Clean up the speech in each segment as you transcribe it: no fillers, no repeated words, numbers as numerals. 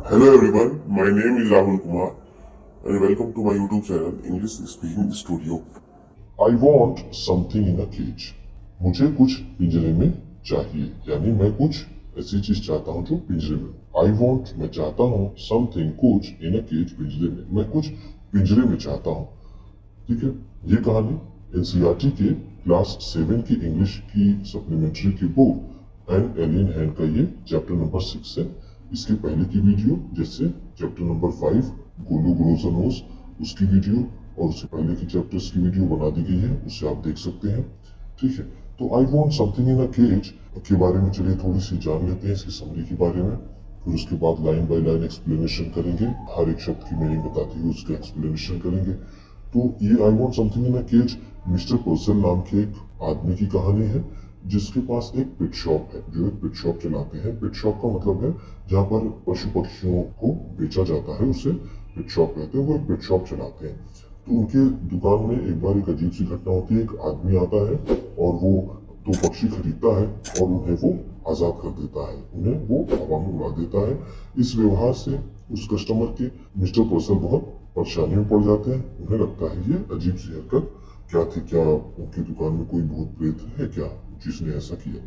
Hello everyone, my name is Rahul Kumar and welcome to my YouTube channel English Speaking Studio. I want something in a cage. मुझे कुछ पिंजरे में चाहिए, यानी मैं कुछ ऐसी चीज चाहता हूँ जो पिंजरे में। I want मैं चाहता हूँ something कुछ in a cage पिंजरे में, मैं कुछ पिंजरे में चाहता हूँ। ठीक है, ये कहानी एनसीईआरटी के क्लास 7 की इंग्लिश की सप्लीमेंट्री की बुक एन एलियन हैंड का ये चैप्टर नंबर 6 है। इसके पहले की वीडियो जैसे चैप्टर नंबर 5 गोलू ग्रोज अ नोज उसकी वीडियो और उससे पहले की चैप्टर्स की वीडियो बना दी गई है, उससे आप देख सकते हैं। ठीक है, तो I want something in a cage के बारे में चलिए थोड़ी सी जान लेते हैं, इसकी समरी के बारे में। फिर उसके बाद लाइन बाय लाइन एक्सप्लेनेशन करेंगे, हर एक शब्द की मीनिंग बताते हुए उसका एक्सप्लेनेशन करेंगे। तो ये I want something in a cage mister person नाम के एक आदमी की कहानी है जिसके पास एक पेट शॉप है, जो एक पेट शॉप चलाते हैं। पेट शॉप का मतलब है जहाँ पर पशु पक्षियों को बेचा जाता है, उसे पेट शॉप कहते हैं। वो एक पेट शॉप चलाते हैं। तो उनके दुकान में एक बार एक अजीब सी घटना होती है। एक आदमी आता है और वो दो पक्षी खरीदता है और उन्हें वो आजाद कर देता है, उन्हें वो हवा में उड़ा देता है। इस व्यवहार से उस कस्टमर के मिस्टर पर्सन बहुत परेशानी में पड़ जाते हैं। उन्हें लगता है ये अजीब सी हरकत क्या थी, क्या उनकी दुकान में कोई भूत प्रेत है क्या जिसने ऐसा किया।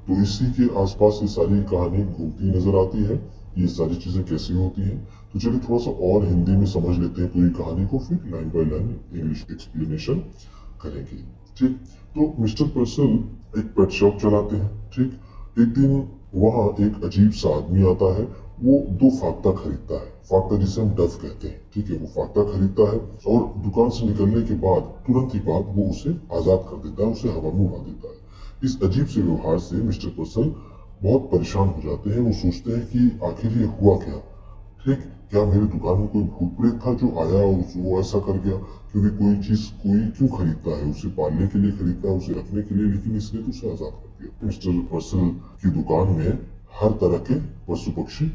तो इसी के आसपास ये सारी कहानी घूमती नजर आती है, ये सारी चीजें कैसी होती हैं। तो चलिए थोड़ा सा और हिंदी में समझ लेते हैं पूरी कहानी को, फिर line by line English explanation करेंगे। ठीक, तो मिस्टर पर्सन एक पेट शॉप चलाते हैं। ठीक, एक दिन वहाँ एक अजीब सा आदमी आता है। वो दो फाख्ता खरीदता है, फाख्ता जिसे हम डव कहते हैं। ठीक है, वो फाख्ता खरीदता है और दुकान से निकलने के बाद तुरंत ही बाद वो उसे आजाद कर देता है, उसे हवा में उड़ा देता है। इस अजीब से व्यवहार से मिस्टर पर्सन बहुत परेशान हो जाते हैं। वो सोचते हैं कि आखिर ये हुआ क्या। ठीक, क्या मेरी दुकान में कोई भूत प्रेत था जो आया और वो ऐसा कर गया। क्योंकि कोई चीज कोई क्यों खरीदता है, उसे पालने के लिए खरीदता है, उसे रखने के लिए, लेकिन इसने तो उसे आजाद कर दिया। मिस्टर पर्सन की दुकान में हर तरह के पशु पक्षी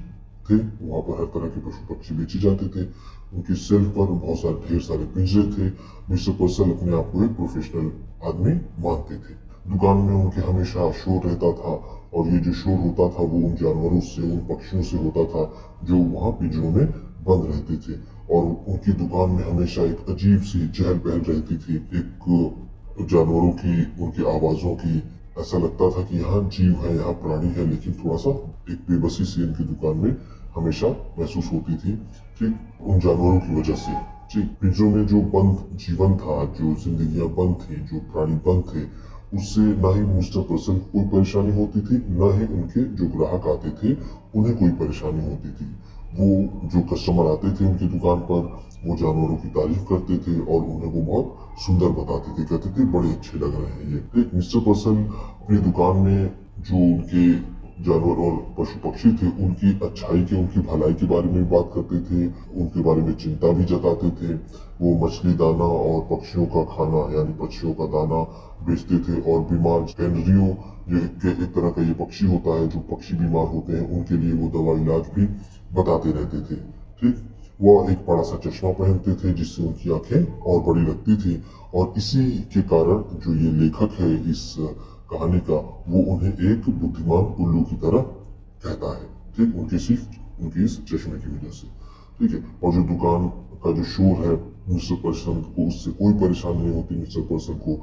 थे, वहां पर हर तरह के पशु पक्षी बेचे जाते थे। उनकी शेल्फ पर बहुत सारे ढेर सारे पिंजरे थे। मिस्टर पर्सन अपने आप को एक प्रोफेशनल आदमी मानते थे। दुकान में उनके हमेशा शोर रहता था और ये जो शोर होता था वो उन जानवरों से, उन पक्षियों से होता था जो वहाँ पिंजरों में बंद रहते थे। और उनकी दुकान में हमेशा एक अजीब सी चहल पहल रहती थी, एक जानवरों की, उनकी आवाजों की। ऐसा लगता था कि यहाँ जीव है, यहाँ प्राणी है, लेकिन थोड़ा सा एक बेबसी सी इनकी दुकान में हमेशा महसूस होती थी। ठीक, उन जानवरों की वजह से। ठीक, पिंजरों में जो बंद जीवन था, जो जिंदगियां बंद थी, जो प्राणी बंद थे, उससे ना ही मिस्टर पर्सन को कोई परेशानी होती थी, ना ही उनके जो ग्राहक आते थे उन्हें कोई परेशानी होती थी। वो जो कस्टमर आते थे उनकी दुकान पर, वो जानवरों की तारीफ करते थे और उन्हें वो बहुत सुंदर बताते थे, कहते थे बड़े अच्छे लग रहे हैं ये। एक मिस्टर पर्सन अपनी दुकान में जो उनके जानवर और पशु पक्षी थे उनकी अच्छाई के, उनकी भलाई के बारे में बात करते थे, उनके बारे में चिंता भी जताते थे। वो मछली दाना और पक्षियों का खाना यानी पक्षियों का दाना बेचते थे और बीमार कैनरियों, जो एक तरह का ये पक्षी होता है, जो पक्षी बीमार होते हैं उनके लिए वो दवा इलाज भी बताते रहते थे। ठीक, वह एक बड़ा सा चश्मा पहनते थे जिससे उनकी आंखें और बड़ी लगती थी। और इसी के कारण जो ये लेखक है इस कहानी का, वो उन्हें एक बुद्धिमान उल्लू की तरह कहता है। ठीक, उनकी सिर्फ उनकी इस चश्मे की वजह से। ठीक है, और जो दुकान का जो शोर है मिस्टर पर्सन को उससे कोई परेशानी नहीं होती। मिस्टर पर्सन को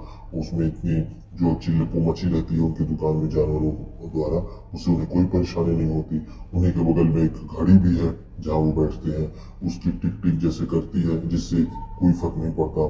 उसमें इतनी जो चिल्लपो मची रहती है उनकी दुकान में जानवरों द्वारा, उससे उन्हें कोई परेशानी नहीं होती। उन्हीं के बगल में एक घड़ी भी है जहाँ वो बैठते हैं, उसकी टिक टिक जैसे करती है जिससे कोई फर्क नहीं पड़ता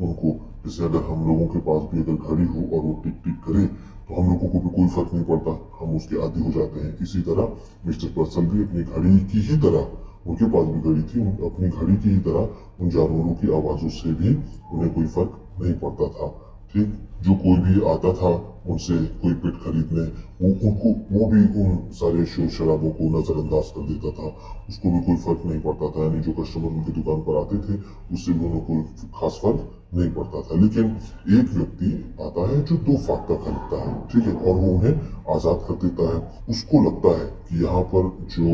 उनको। जैसे अगर हम लोगों के पास भी अगर घड़ी हो और वो टिक टिक करे तो हम लोगों को भी कोई फर्क नहीं पड़ता, हम उसके आदी हो जाते हैं। इसी तरह मिस्टर पर्सन भी अपनी घड़ी की ही तरह, उनके पास भी घड़ी थी, अपनी घड़ी की ही तरह उन जानवरों की आवाजों से भी उन्हें कोई फर्क नहीं पड़ता था। ठीक, जो कोई भी आता था उनसे कोई पेट खरीदने, वो भी उन सारे शोर शराबों को नजरअंदाज कर देता था, उसको भी कोई फर्क नहीं पड़ता था। यानी जो कस्टमर उनकी दुकान पर आते थे उससे भी उन्हें कोई खास फर्क नहीं पड़ता था। लेकिन एक व्यक्ति आता है जो दो फाख्ता खरीदता है, ठीक है, और वो उन्हें आजाद कर देता है। उसको लगता है कि यहाँ पर जो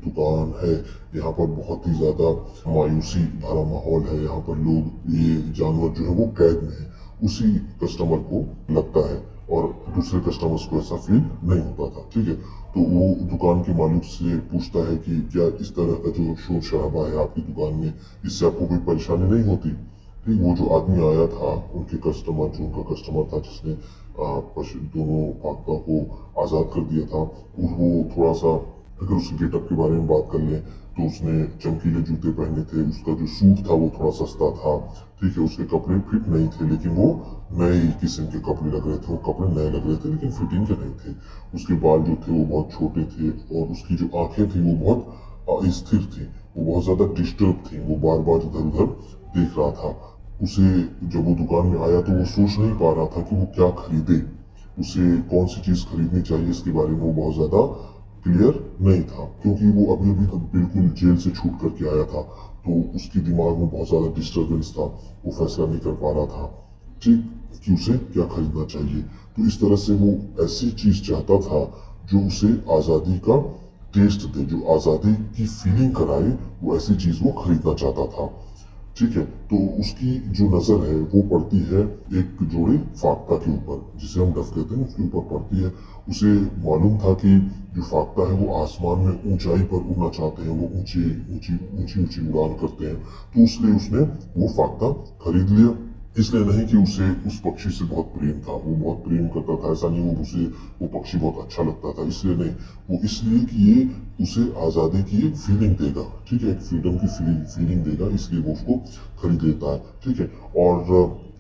दुकान है, यहाँ पर बहुत ही ज्यादा मायूसी भरा माहौल है, यहाँ पर लोग, ये जानवर जो है वो कैद में है, उसी कस्टमर को लगता है। और दूसरे कस्टमर्स को ऐसा फील नहीं होता था। ठीक है, तो वो दुकान के मालिक से पूछता है कि क्या इस तरह का जो शोर शराबा है आपकी दुकान में, इससे आपको कोई परेशानी नहीं होती। ठीक, वो जो आदमी आया था उनके कस्टमर, जो उनका कस्टमर था जिसने दोनों फाख्ता को आज़ाद कर दिया था, वो थोड़ा सा, अगर उसके गेटअप के बारे में बात कर लें तो उसने चमकीले जूते पहने थे, उसका जो सूट था वो थोड़ा सस्ता था। ठीक है, उसके कपड़े फिट नहीं थे, लेकिन वो नए किस्म के कपड़े लग रहे थे, वो कपड़े नए लग रहे थे लेकिन फिटिंग के नहीं थे। उसके बाल जो थे वो बहुत छोटे थे और उसकी जो आंखें थी वो बहुत अस्थिर थी, वो बहुत ज़्यादा डिस्टर्ब थी, वो बार बार इधर उधर देख रहा था। उसे जब वो दुकान में आया तो वो सोच नहीं पा रहा था कि वो क्या खरीदे, उसे कौन सी चीज़ खरीदनी चाहिए, इसके बारे में वो बहुत ज़्यादा क्लियर नहीं था, क्योंकि वो अभी अभी बिल्कुल जेल से छूट करके आया था। तो उसके दिमाग में बहुत ज़्यादा डिस्टर्बेंस था, वो फैसला नहीं कर पा रहा था ठीक कि उसे क्या खरीदना चाहिए। तो इस तरह से वो ऐसी चीज़ चाहता था जो उसे आज़ादी का टेस्ट दे, जो आज़ादी की फीलिंग कराए, वो ऐसी चीज़ वो खरीदना चाहता था। ठीक है, तो उसकी जो नज़र है वो पड़ती है एक जोड़े फाख्ता के ऊपर, जिसे हम डफ कहते हैं, उसके ऊपर पड़ती है। उसे मालूम था कि जो फाख्ता है वो आसमान में ऊंचाई पर उड़ना चाहते हैं, वो ऊंची ऊंची ऊंची ऊंची उड़ान करते हैं, तो इसलिए उसने वो फाख्ता खरीद लिया। इसलिए नहीं कि उसे उस पक्षी से बहुत प्रेम था, वो बहुत प्रेम करता था, ऐसा नहीं, उसे वो पक्षी बहुत अच्छा लगता था, इसलिए नहीं, वो इसलिए कि ये उसे आज़ादी की एक फीलिंग देगा। ठीक है, एक फ्रीडम की फीलिंग देगा, इसलिए वो उसको खरीद लेता है। ठीक है, और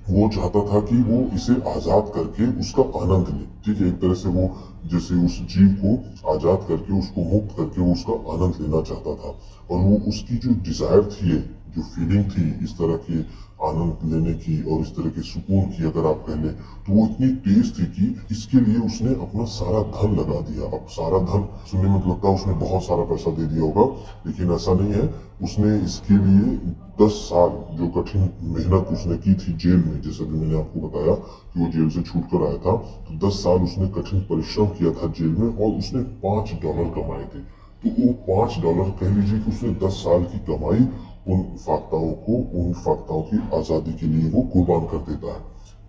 वो चाहता था कि वो इसे आज़ाद करके उसका आनंद ले। ठीक है, एक तरह से वो जैसे उस जीव को आज़ाद करके, उसको मुक्त करके वो उसका आनंद लेना चाहता था। और वो उसकी जो डिज़ायर थी, जो फीलिंग थी इस तरह की आनंद लेने की और इस तरह के सुकून की, अगर आप कह लें, तो वो इतनी तेज थी कि इसके लिए उसने अपना सारा धन लगा दिया। अब सारा धन सुनने में लगता है उसने बहुत सारा पैसा दे दिया होगा, लेकिन ऐसा नहीं है। उसने इसके लिए 10 साल जो कठिन मेहनत उसने की थी जेल में, जैसा कि मैंने आपको बताया कि वो जेल से छूट कर आया था, तो 10 साल उसने कठिन परिश्रम किया था जेल में, और उसने $5 कमाए थे। तो वो $5 कह लीजिए कि उसने 10 साल की कमाई उन फाख्ताओं की आज़ादी के लिए वो कुर्बान कर देता है।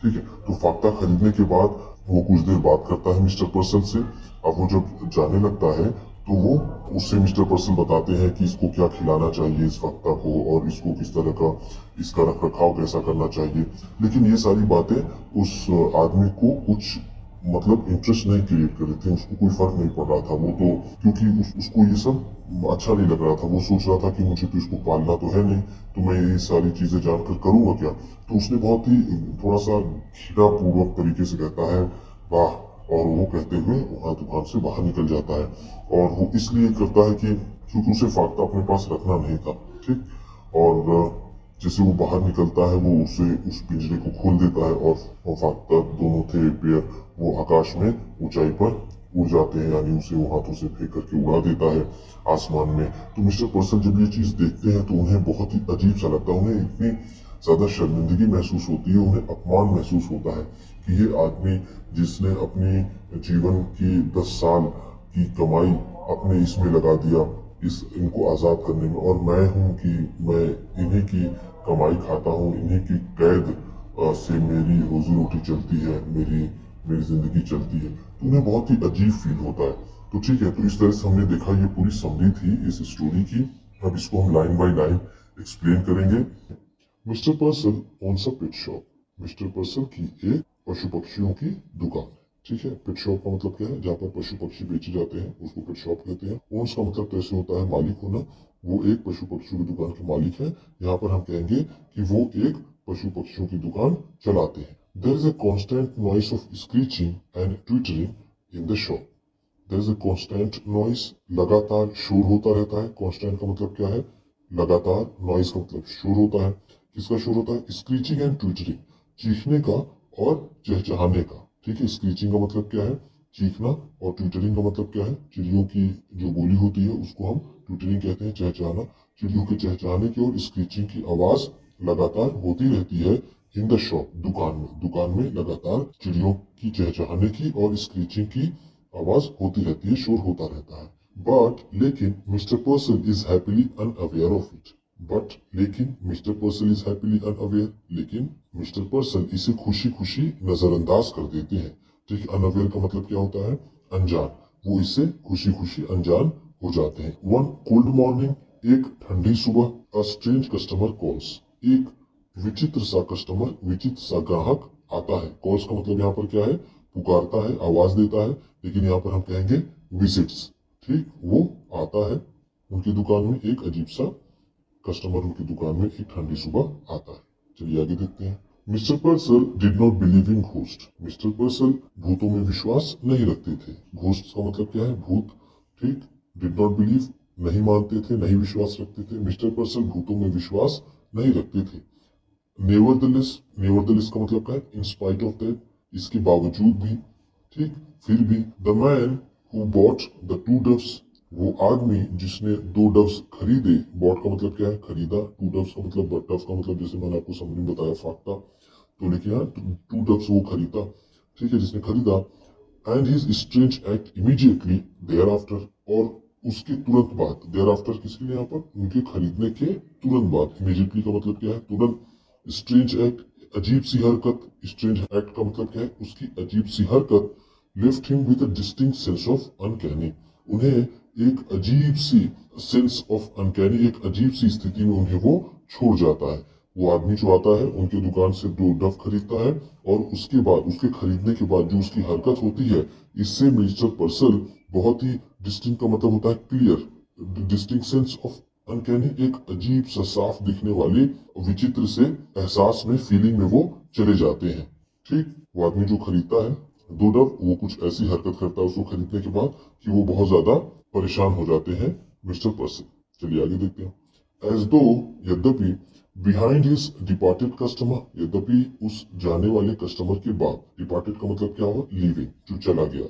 ठीक है, तो फाख्ता खरीदने के बाद वो कुछ देर बात करता है मिस्टर पर्सल से। अब वो जब जाने लगता है तो वो उससे मिस्टर पर्सल बताते हैं कि इसको क्या खिलाना चाहिए इस फाख्ता को, और इसको किस तरह का, इसका रख रखाव कैसा करना चाहिए। लेकिन ये सारी बातें उस आदमी को कुछ मतलब इंटरेस्ट नहीं क्रिएट कर रहे थे, उसको कोई फर्क नहीं पड़ रहा था। वो तो क्योंकि उसको ये सब अच्छा नहीं लग रहा था, वो सोच रहा था कि मुझे तो इसको पालना तो है नहीं, तो मैं ये सारी चीजें जानकर करूंगा क्या। तो उसने बहुत ही थोड़ा सा घृणा पूर्वक तरीके से कहता है वाह, और वो कहते हुए वहां दुकान से बाहर निकल जाता है। और वो इसलिए करता है कि क्योंकि उसे फाख्ता अपने पास रखना नहीं था। ठीक, और जैसे वो बाहर निकलता है वो उसे उस पिंजरे को खोल देता है, और वो फाख्ता दोनों थे पेयर, वो आकाश में ऊंचाई पर उड़ जाते हैं, यानी उसे वो हाथों से फेंक करके उड़ा देता है आसमान में। तो मिस्टर पर्सन जब ये चीज़ देखते हैं तो उन्हें बहुत ही अजीब सा लगता है, उन्हें इतनी ज़्यादा शर्मिंदगी महसूस होती है, उन्हें अपमान महसूस होता है कि ये आदमी जिसने अपनी जीवन की 10 साल की कमाई अपने इसमें लगा दिया, इनको आज़ाद करने में, और मैं हूँ कि मैं इन्हीं की कमाई खाता हूँ, इन्हीं की कैद से मेरी रोजी रोटी चलती है, मेरी मेरी जिंदगी चलती है। तो उन्हें बहुत ही अजीब फील होता है। तो ठीक है, तो इस तरह से हमने देखा, ये पूरी समरी थी इस स्टोरी की। अब इसको हम लाइन बाय लाइन एक्सप्लेन करेंगे। Mister person owns a pet shop. Mister person की एक पशु पक्षियों की दुकान है। ठीक है, पेट शॉप का मतलब क्या है, जहाँ पर पशु पक्षी बेचे जाते हैं उसको पेट शॉप कहते हैं। ओन्स का मतलब कैसे होता है, मालिक होना। वो एक पशु पक्षियों की दुकान के मालिक है। यहाँ पर हम कहेंगे कि वो एक पशु पक्षियों की दुकान चलाते हैं। There is a constant noise of screeching and twittering in the shop. There is a constant noise, लगातार शोर होता रहता है। कॉन्स्टेंट का मतलब क्या है, लगातार। नॉइस का मतलब शोर होता है। किसका शोर होता है, स्क्रीचिंग एंड ट्विटरिंग, चीखने का और चहचहाने का। ठीक है, स्क्रीचिंग का मतलब क्या है, चीखना, और ट्विटरिंग का मतलब क्या है, चिड़ियों की जो बोली होती है उसको हम ट्विटरिंग कहते हैं, चहचहाना। चिड़ियों के चहचहाने की और स्क्रीचिंग की आवाज लगातार होती रहती है इन द शॉप, दुकान में लगातार चिड़ियों की चहचहाने की और स्क्रीचिंग की आवाज होती रहती है, शोर होता रहता है। लेकिन mister person is happily unaware of it. लेकिन mister person is happily unaware, लेकिन मिस्टर पर्सन इसे खुशी खुशी नजरअंदाज कर देते हैं। ठीक है, अनअवेयर का मतलब क्या होता है, अनजान, वो इससे खुशी खुशी अनजान हो जाते हैं। वन कोल्ड मॉर्निंग, एक ठंडी सुबह, अ स्ट्रेंज कस्टमर कॉल्स, एक विचित्र सा कस्टमर, विचित्र सा ग्राहक आता है। कॉल्स का मतलब यहाँ पर क्या है, पुकारता है, आवाज देता है, लेकिन यहाँ पर हम कहेंगे विजिट्स। ठीक, वो आता है उनकी दुकान में, एक अजीब सा कस्टमर उनकी दुकान में एक ठंडी सुबह आता है। चलिए आगे देखते हैं। Mister पर्सल did not believe in ghost. Mister पर्सल भूतों में विश्वास नहीं रखते थे। घोस्ट का मतलब क्या है, भूत। ठीक, डिड नॉट बिलीव नहीं मानते थे, नहीं विश्वास रखते थे। मिस्टर पर्सल भूतों में विश्वास नहीं रखते थे। नेवरदलेस, नेवरदलेस का मतलब क्या है, इन स्पाइट ऑफ दैट, इसके बावजूद भी, ठीक, फिर भी। The man who bought the two doves, वो आदमी जिसने दो डव्स खरीदे। बॉट का मतलब क्या है, खरीदा। टू डव्स का मतलब, डव का मतलब जैसे मैंने आपको समरी में बताया, फाकता, तो लिखे यहाँ टू डव्स वो खरीदा, ठीक है, जिसने खरीदा। And his strange act immediately thereafter, और उसके तुरंत बाद, देयर आफ्टर किसके लिए यहाँ पर, उनके खरीदने के तुरंत बाद। इमीडिएटली का मतलब क्या है, तुरंत। स्ट्रेंज एक्ट, अजीब सी हरकत। स्ट्रेंज एक्ट का मतलब क्या है, उसकी अजीब सी हरकत। Left him with a distinct sense of uncanny, उन्हें एक अजीब सी सेंस ऑफ अनकैनी, एक अजीब सी स्थिति में उन्हें वो छोड़ जाता है। वो आदमी जो आता है उनकी दुकान से दो डव खरीदता है, और उसके बाद, उसके खरीदने के बाद जो उसकी हरकत होती है, इससे मिस्टर पर्सल बहुत ही डिस्टिंक्ट का मतलब होता है clear, distinct sense of uncanny, एक अजीब सा साफ दिखने वाले विचित्र से एहसास में, फीलिंग में वो चले जाते हैं। ठीक, वो आदमी जो खरीदता है दो डव, वो कुछ ऐसी हरकत करता है उसको खरीदने के बाद कि वो बहुत ज्यादा परेशान हो जाते हैं मिस्टर पर्सन। चलिए आगे देखते हैं। एज दो, यद्यपि, बिहाइंड हिज डिपार्टेड कस्टमर, यद्यपि उस जाने वाले कस्टमर के बाद। डिपार्टेड का मतलब क्या हुआ, लीविंग, जो चला गया।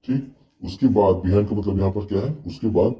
ठीक, उसके बाद, बिहाइंड का मतलब यहाँ पर क्या है, उसके बाद।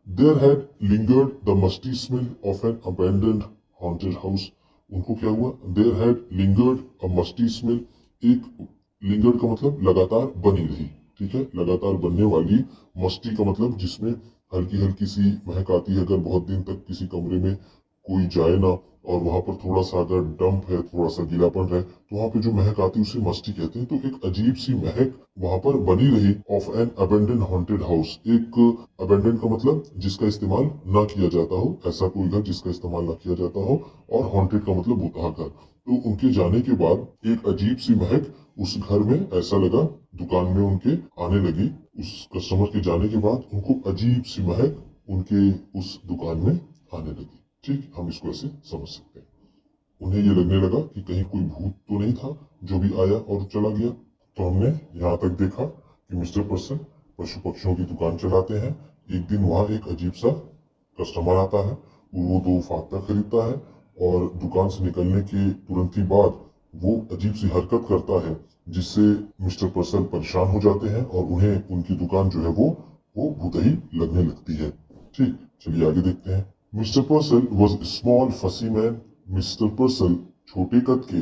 There had lingered the musty smell of an abandoned haunted house, उनको क्या हुआ, there had lingered a musty smell, एक, लिंगर्ड का मतलब लगातार बनी रही, ठीक है, लगातार बनने वाली। मस्टी का मतलब जिसमें हल्की हल्की सी महक आती है, अगर बहुत दिन तक किसी कमरे में कोई जाए ना, और वहां पर थोड़ा सा अगर डंप है, थोड़ा सा गीलापन है, तो वहां पे जो महक आती है उसे मस्टी कहते हैं। तो एक अजीब सी महक वहां पर बनी रही, of an abandoned haunted house, एक, अबेंडेंड का मतलब जिसका इस्तेमाल ना किया जाता हो, ऐसा कोई घर जिसका इस्तेमाल ना किया जाता हो, और हॉन्टेड का मतलब भूतहा घर। तो उनके जाने के बाद एक अजीब सी महक उस घर में, ऐसा लगा, दुकान में उनके आने लगी। उस कस्टमर के जाने के बाद उनको अजीब सी महक उनके उस दुकान में आने लगी। ठीक, हम इसको ऐसे समझ सकते हैं। उन्हें ये लगने लगा कि कहीं कोई भूत तो नहीं था जो भी आया और चला गया। तो हमने यहाँ तक देखा कि मिस्टर पर्सन पशु पक्षियों की दुकान चलाते हैं। एक दिन वहाँ एक अजीब सा कस्टमर आता है, वो दो फाख्ता खरीदता है, और दुकान से निकलने के तुरंत ही बाद वो अजीब सी हरकत करता है, जिससे मिस्टर पर्सन परेशान हो जाते हैं, और उन्हें उनकी दुकान जो है वो भूतही लगने लगती है। ठीक, चलिए आगे देखते हैं। मिस्टर पर्सन वॉज स्मॉल फसी मैन, मिस्टर पर्सन छोटे कद के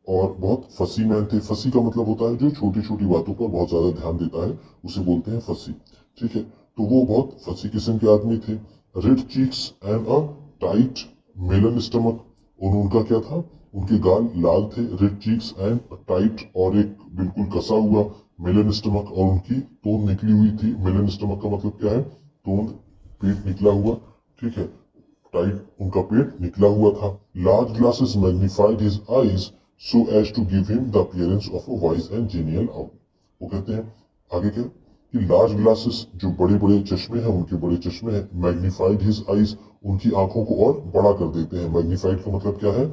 और बहुत फसी मैन थे। फसी का मतलब होता है जो छोटी छोटी बातों पर बहुत ज्यादा ध्यान देता है, उसे बोलते हैं फसी। ठीक है, तो वो बहुत फसी किस्म के आदमी थे। Red cheeks and a tight melon stomach, और उनका क्या था, उनके गाल लाल थे। रेड चीक्स एंड टाइट, और एक बिल्कुल कसा हुआ मेलन स्टमक, और उनकी तोंद निकली हुई थी। मेलन स्टमक का मतलब क्या है, तोंद, पेट निकला हुआ। ठीक है, टाइट उनका पेट निकला हुआ था। Large glasses magnified his eyes so as to give him the appearance of a wise and genial owl. वो कहते हैं आगे क्या, कि लार्ज ग्लासेस, जो बड़े बड़े चश्मे हैं, उनके बड़े चश्मे हैं। मैग्निफाइड हिज आईज, उनकी आंखों को और बड़ा कर देते हैं। मैग्निफाइड का मतलब क्या है,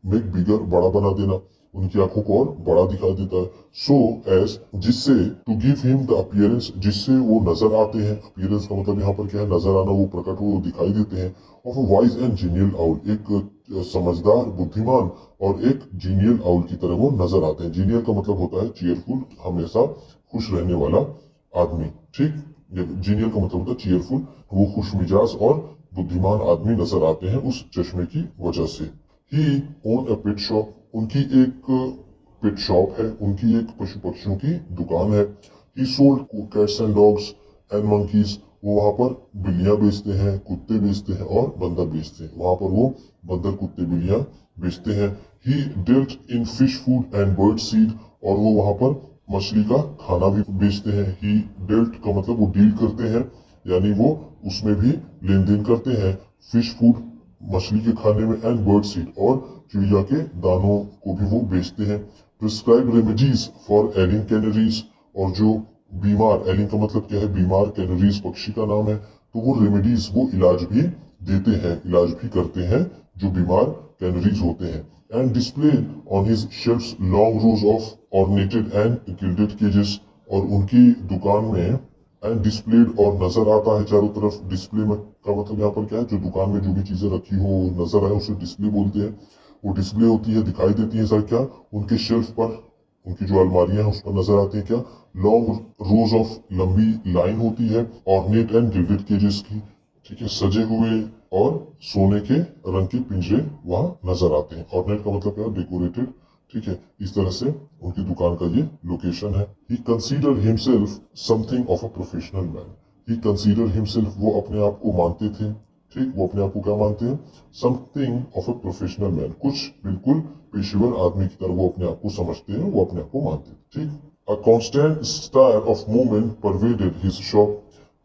मेक बिगर, बड़ा बना देना, उनकी आंखों को और बड़ा दिखा देता है। सो एज, जिससे, to give him the appearance, जिससे वो नजर आते हैं। अपीयरेंस का मतलब यहाँ पर क्या है, नजर आना, वो प्रकट, वो दिखाई देते हैं। Of a wise and genial owl, एक समझदार, बुद्धिमान और एक जीनियल आउल की तरह वो नजर आते हैं। जीनियल का मतलब होता है चीयरफुल, हमेशा खुश रहने वाला आदमी। ठीक, जीनियल का मतलब होता है चीयरफुल, वो खुश मिजाज और बुद्धिमान आदमी नजर आते हैं उस चश्मे की वजह से। ही ओन अ पेट शॉप, उनकी एक पेट शॉप है, उनकी एक पशु पक्षियों की दुकान है। ही sold cats and dogs and monkeys, वो वहां पर बिल्लियां बेचते हैं, कुत्ते बेचते हैं और बंदर बेचते हैं। वहां पर वो बंदर, कुत्ते, बिल्लियां बेचते हैं। He dealt in fish food and bird seed, और वो वहां पर मछली का खाना भी बेचते हैं। ही डेल्ट का मतलब वो डील करते हैं, यानी वो उसमें भी लेन देन करते हैं। फिश फूड मछली के खाने में, एंड बर्ड सीड और चिड़िया के दानों को भी वो बेचते हैं। प्रिस्क्राइब रेमेडीज फॉर एलिंग कैनरीज, और जो बीमार, एलिंग का मतलब क्या है, बीमार, कैनरीज पक्षी का नाम है, तो वो रेमेडीज, वो इलाज भी देते हैं, इलाज भी करते हैं जो बीमार कैनरीज होते हैं। And display on his shelves long rows of ornated and gilded cages, और उनकी दुकान में एंड डिस्प्लेड और नजर आता है चारों तरफ। डिस्प्ले में का मतलब यहाँ पर क्या है, जो दुकान में जो भी चीजें रखी हो नजर आए उसे डिस्प्ले बोलते हैं। वो डिस्प्ले होती है, दिखाई देती है सर, क्या उनके शेल्फ पर, उनकी जो अलमारियां हैं उस पर नजर आती है क्या, लॉन्ग रोज ऑफ, लंबी लाइन होती है ऑर्नेट एंड गिल्डेड केजेस की, ठीक है, सजे हुए और सोने के रंग के पिंजरे वहां नजर आते हैं। ऑर्नेट का मतलब क्या है, डेकोरेटेड, ठीक है। इस तरह से उनकी दुकान का ये लोकेशन है। He consider himself something of a professional man. He consider himself, वो अपने आप को मानते थे, ठीक, वो अपने आप को क्या मानते हैं, something of a professional man, कुछ बिल्कुल पेशेवर आदमी की तरह वो अपने आप को समझते हैं, वो अपने आप को मानते हैं, ठीक। A constant stair of movement pervaded his shop.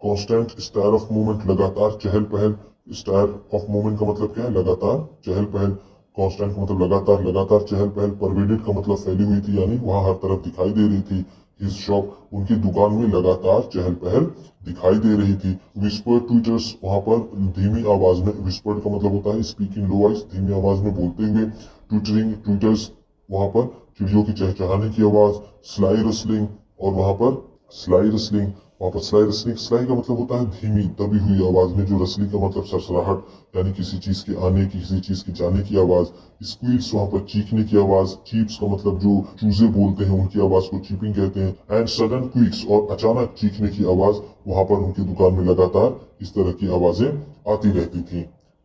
Constant stair of movement, लगातार चहल पहल। स्टायर ऑफ मूवमेंट का मतलब क्या है, लगातार चहल पहल। कांस्टेंट का मतलब लगातार, लगातार चहल पहल। परवेडेड का मतलब फैली हुई थी, यानी वहां हर तरफ दिखाई दे रही थी। हिज शॉप, उनकी दुकान में लगातार चहल पहल दिखाई दे रही थी। विस्पर ट्वीटर्स, वहां पर धीमी आवाज में, विस्पर्ड का मतलब होता है स्पीकिंग लो वॉइस, धीमी आवाज में बोलते हुए। ट्विटरिंग, ट्वीटर्स, वहां पर चिड़ियों की चहचहाने की आवाज। स्लाई रसलिंग, और वहां पर स्लाई रसलिंग, वहां पर स्लाई रसलिंग, स्लाई का मतलब होता है धीमी दबी हुई आवाज में, जो रसलिंग का मतलब सरसराहट, यानी किसी चीज के आने की, किसी चीज के जाने की आवाज। स्क्वील्स, वहां पर चीखने की आवाज। चीप्स का मतलब जो चूजे बोलते हैं उनकी आवाज को चीपिंग कहते हैं। एंड सडन क्विक्स, और अचानक चीखने की आवाज, वहां पर उनकी दुकान में लगातार इस तरह की आवाजें आती रहती थी,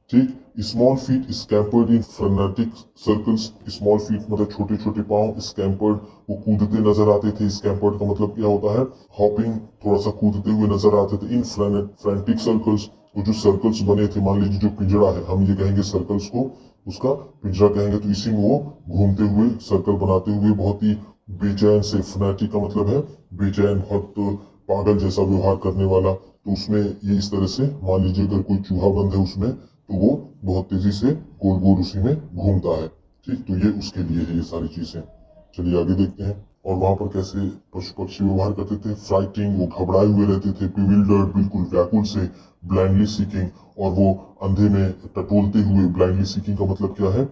ठीक। स्मॉल फीट स्कैम्पर्ड इन फ्रेनेटिक सर्कल्स। स्मॉल फीट मतलब छोटे छोटे पांव, स्कैम्पर्ड वो कूदते नजर आते थे। स्कैम्पर्ड का मतलब क्या होता है, हॉपिंग, थोड़ा सा कूदते हुए नजर आते थे। इन फ्रेंटिक सर्कल्स, वो जो सर्कल्स बने थे, मान लीजिए जो पिंजड़ा है, हम ये कहेंगे सर्कल्स को, उसका पिंजरा कहेंगे, तो इसी में वो घूमते हुए, सर्कल बनाते हुए, बहुत ही बेचैन से, फ्रेनेटिक का मतलब है बेचैन, बहुत पागल जैसा व्यवहार करने वाला। तो उसमें ये इस तरह से, मान लीजिए अगर कोई चूहा बंद है उसमें, तो वो बहुत तेजी से गोल गोल उसी में घूमता है, ठीक। तो ये उसके लिए है ये सारी चीजें। चलिए आगे देखते हैं। और वहां पर कैसे पशु पक्षी व्यवहार करते थे। फ्राइटिंग, वो घबराए हुए रहते थे। बिविल्डर्ड, बिल्कुल व्याकुल से। ब्लाइंडली सीकिंग, और वो अंधे में टटोलते हुए। ब्लाइंडली सीकिंग का मतलब क्या है,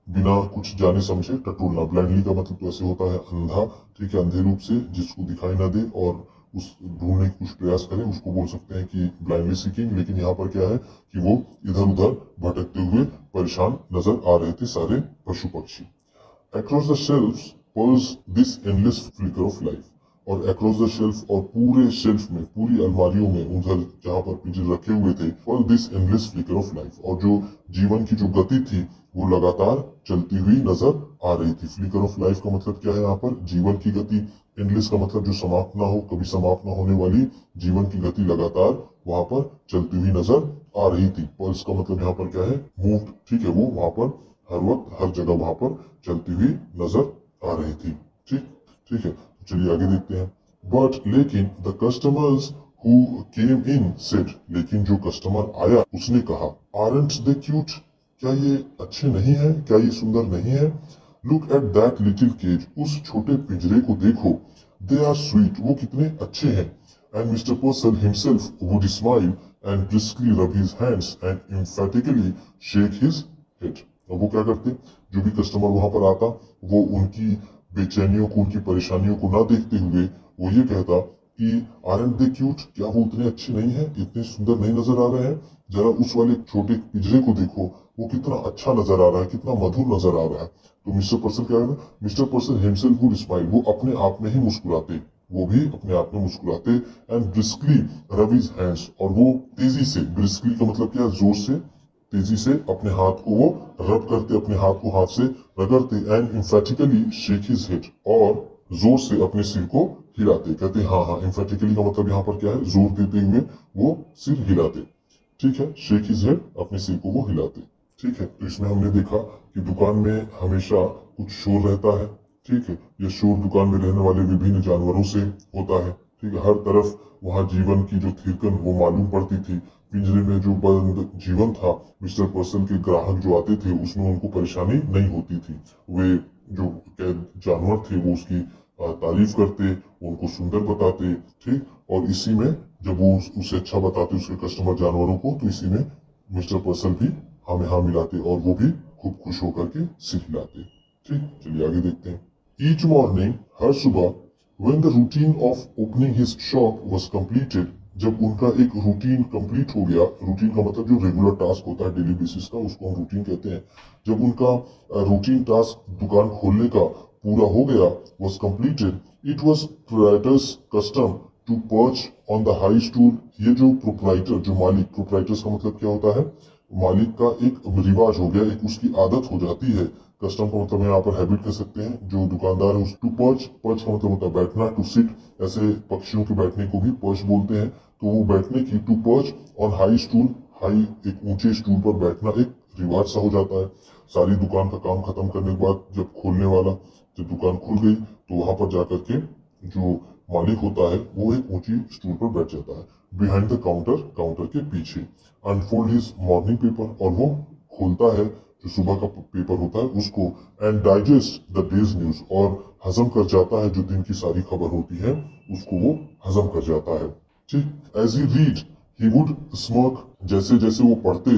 बिना कुछ जाने समझे टटोलना। ब्लाइंडली का मतलब तो ऐसे होता है अंधा, ठीक है, अंधे रूप से, जिसको दिखाई ना दे और उस ढूंढने की कुछ प्रयास करें, उसको बोल सकते हैं कि ब्लाइंडली सीकिंग। लेकिन यहाँ पर क्या है कि वो इधर उधर भटकते हुए परेशान नजर आ रहे थे सारे पशु पक्षी। Across the shelf pulse this endless flicker of life. और अक्रॉस द शेल्फ, और पूरे शेल्फ में, पूरी अलमारियों में, उधर जहां पर पिंजरे रखे हुए थे, pull this endless flicker of life, और जो जीवन की जो गति थी वो लगातार चलती हुई नजर आ रही थी। फ्लिकर ऑफ लाइफ का मतलब क्या है, यहाँ पर जीवन की गति। एंडलेस का मतलब जो समाप्त ना हो, कभी समाप्त ना होने वाली जीवन की गति लगातार वहां पर चलती हुई नजर आ रही थी। पल्स का मतलब यहाँ पर क्या है, मूव, ठीक है, वो वहां पर हर वक्त हर जगह वहां पर चलती हुई नजर आ रही थी, ठीक, ठीक है। चलिए आगे देखते हैं। बट लेकिन the customers who came in said, लेकिन जो कस्टमर आया उसने कहा, आरंट दे क्यूट, क्या ये अच्छे नहीं है, क्या ये सुंदर नहीं है। Look at that little cage, उस छोटे पिंजरे को देखो। दे आर स्वीट, वो कितने अच्छे हैं। And mister person himself would smile and briskly rub his hands and emphatically shake his head। अब वो क्या करते, जो भी कस्टमर वहां पर आता, वो उनकी बेचैनियों को, उनकी परेशानियों को ना देखते हुए वो ये कहता कि आरंट दे क्यूट, क्या वो उतने अच्छे नहीं है, इतने सुंदर नहीं नजर आ रहे हैं। जरा उस वाले छोटे पिंजरे को देखो, वो कितना अच्छा नजर आ रहा है, कितना मधुर नजर आ रहा है। तो मिस्टर पर्सन क्या है, mister person himself would smile, वो अपने आप में ही मुस्कुराते, वो भी अपने आप में मुस्कुराते। एंड ब्रिस्कली रब हिज हैंड्स, और वो तेजी से, ब्रिस्कली का मतलब क्या, जोर से, तेजी से अपने हाथ को वो रब करते, अपने हाथ को हाथ से रगड़ते। एंड इम्फेटिकली शेक हिज हेड, और जोर से अपने सिर को हिलाते, कहते हाँ हाँ। इम्फेटिकली का मतलब यहाँ पर क्या है, जोर देते हुए वो सिर हिलाते, ठीक है। शेक हिज हेड, अपने सिर को वो हिलाते, ठीक है। तो इसमें हमने देखा कि दुकान में हमेशा कुछ शोर रहता है, ठीक है। यह शोर दुकान में रहने वाले विभिन्न जानवरों से होता है, ठीक है। हर तरफ वहाँ जीवन की जो थिरकन वो मालूम पड़ती थी। पिंजरे में जो बंद जीवन था, मिस्टर पर्सन के ग्राहक जो आते थे उसमें उनको परेशानी नहीं होती थी। वे जो कैद जानवर थे वो उसकी तारीफ करते, उनको सुंदर बताते, ठीक। और इसी में जब वो उसे अच्छा बताते उसके कस्टमर जानवरों को, तो इसी में मिस्टर पर्सन भी हाँ में हाँ मिलाते और वो भी खूब खुश होकर के सिर हिलाते, ठीक। चलिए आगे देखते हैं। ईच मॉर्निंग, हर सुबह, when the routine of opening his shop was completed, जब उनका एक रूटीन कंप्लीट हो गया, रूटीन का मतलब जो रेगुलर टास्क होता है डेली बेसिस का, उसको हम रूटीन कहते हैं। जब उनका रूटीन टास्क दुकान खोलने का पूरा हो गया, was completed, it was proprietor's custom to perch on the high stool। ये जो प्रोप्राइटर, जो मालिक, प्रोप्राइटर्स का मतलब क्या होता है, मालिक का एक रिवाज हो गया, एक उसकी आदत हो जाती है। कस्टम का मतलब यहाँ पर हैबिट कह सकते हैं, जो दुकानदार है। टू पर्च, पर्च का मतलब होता है बैठना, टू सिट, ऐसे पक्षियों के बैठने को भी पर्च बोलते हैं। तो वो बैठने की, to perch on high stool, high एक ऊंचे स्टूल पर बैठना एक रिवाज सा हो जाता है। सारी दुकान का काम खत्म करने के बाद जब खोलने वाला, जब दुकान खुल गई तो वहां पर जाकर के जो मालिक होता है वो एक ऊंची स्टूल पर बैठ जाता है, बिहाइंड द काउंटर, काउंटर के पीछे। अनफोल्ड हिज मॉर्निंग पेपर, और वो खोलता है जो सुबह का पेपर होता है उसको, and digest the days news, और हजम कर जाता है जो दिन की सारी खबर होती है उसको वो हजम कर जाता है, ठीक। As he read he would smirk, जैसे जैसे वो पढ़ते,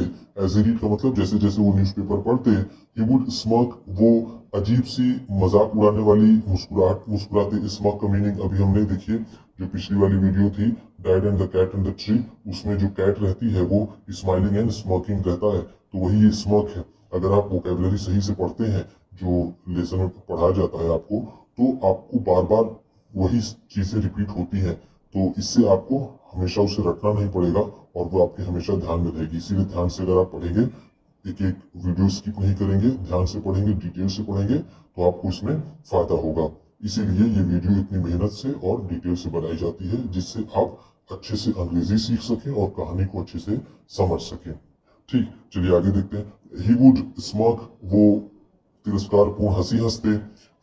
एज ही रीड का मतलब जैसे जैसे वो न्यूज़पेपर पढ़ते, ही वुड स्मर्क, वो अजीब सी मजाक उड़ाने वाली मुस्कुराहट मुस्कुराते। स्मर्क का मीनिंग अभी हमने देखिए जो पिछली वाली वीडियो थी dad and the cat and the tree, उसमें जो कैट रहती है वो स्माइलिंग एंड स्मर्किंग रहता है, तो वही ये स्मर्क है। अगर आप वोकेबलरी सही से पढ़ते हैं, जो लेसन में पढ़ाया जाता है आपको, तो आपको बार बार वही चीजें रिपीट होती हैं, तो इससे आपको हमेशा उसे रटना नहीं पड़ेगा और वो आपके हमेशा ध्यान में रहेगी। इसीलिए ध्यान से अगर आप पढ़ेंगे, एक एक वीडियो स्किप नहीं करेंगे, ध्यान से पढ़ेंगे, डिटेल से पढ़ेंगे, तो आपको इसमें फायदा होगा। इसीलिए ये वीडियो इतनी मेहनत से और डिटेल से बनाई जाती है, जिससे आप अच्छे से अंग्रेजी सीख सकें और कहानी को अच्छे से समझ सकें, ठीक। चलिए आगे देखते हैं। ही वुड स्मर्क, वो तिरस्कारपूर्ण हंसी हंसते।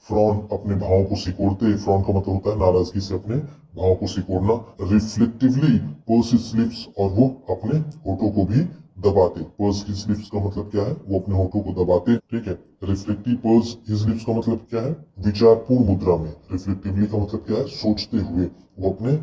फ्रॉन, अपने भावों को सिकोड़ते, फ्रॉन का मतलब होता है नाराजगी से अपने भावों को सिकोड़ना। रिफ्लेक्टिवली पर्स हिज लिप्स, और वो अपने होठों को भी दबाते। पर्स हिज लिप्स का मतलब क्या है, वो अपने होठों को दबाते, ठीक है। रिफ्लेक्टिव पर्स हिज लिप्स का मतलब क्या है, विचारपूर्ण मुद्रा में। रिफ्लेक्टिवली का मतलब क्या है, सोचते हुए वो अपने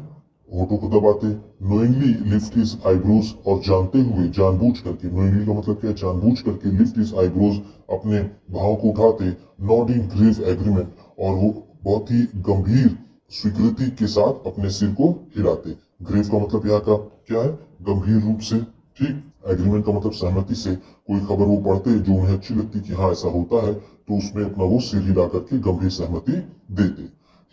होठों को दबाते। नोइंगली लिफ्ट हिज आईब्रोज, और जानते हुए, जानबूझ करके, नोइंगली का मतलब क्या है, जानबूझ करके, लिफ्ट हिज आईब्रोज, अपने भाव को उठाते। नॉडिंग ग्रेव एग्रीमेंट, और वो बहुत ही गंभीर स्वीकृति के साथ अपने सिर को हिलाते। ग्रेव का मतलब यहाँ का क्या है, गंभीर रूप से, ठीक। एग्रीमेंट का मतलब सहमति से। कोई खबर वो पढ़ते जो उन्हें अच्छी लगती कि हाँ ऐसा होता है, तो उसमें अपना वो सिर हिला करके गंभीर सहमति देते।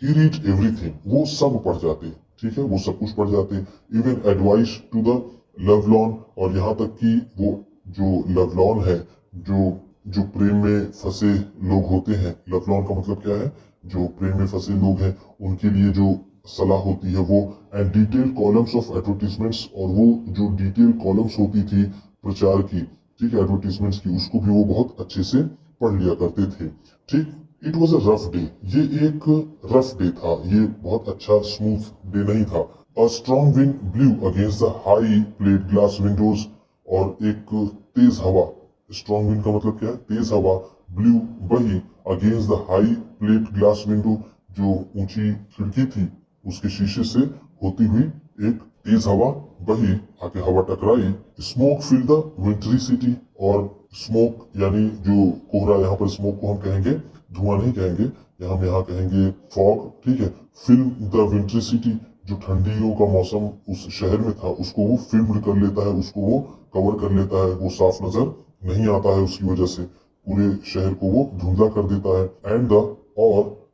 ही रीड एवरीथिंग, वो सब पढ़ जाते, ठीक है, वो सब कुछ पढ़ जाते। इवन एडवाइस टू द लवलॉन, और यहाँ तक कि वो जो लवलॉन है, जो जो प्रेम में फंसे लोग होते हैं, लवलॉन का मतलब क्या है, जो प्रेम में फंसे लोग हैं, उनके लिए जो सलाह होती है वो। And detail columns of advertisements, और वो जो डिटेल कॉलम्स होती थी प्रचार की, ठीक है, एडवर्टीजमेंट्स की, उसको भी वो बहुत अच्छे से पढ़ लिया करते थे, ठीक। It was a rough day, ये एक रफ डे था, ये बहुत अच्छा स्मूथ डे नहीं था। A strong wind blue against the high plate glass Windows, और एक तेज हवा, स्ट्रॉन्ग विंड का मतलब क्या है, तेज हवा, ब्लू बही, against the high plate glass window, जो ऊंची खिड़की थी उसके शीशे से होती हुई एक तेज हवा बही, आके हवा टकराई। Smoke fill the wintry city, और स्मोक यानी जो कोहरा, यहाँ पर स्मोक को हम कहेंगे, धुआं नहीं कहेंगे, हम यहाँ कहेंगे फॉग, ठीक है। फिल्म द विंटरी सिटी, जो ठंडियों का मौसम उस शहर में था उसको वो फिल्म कर लेता है, उसको वो कवर कर लेता है, वो साफ नजर नहीं आता है, उसकी वजह से पूरे शहर को वो धुंधला कर देता है।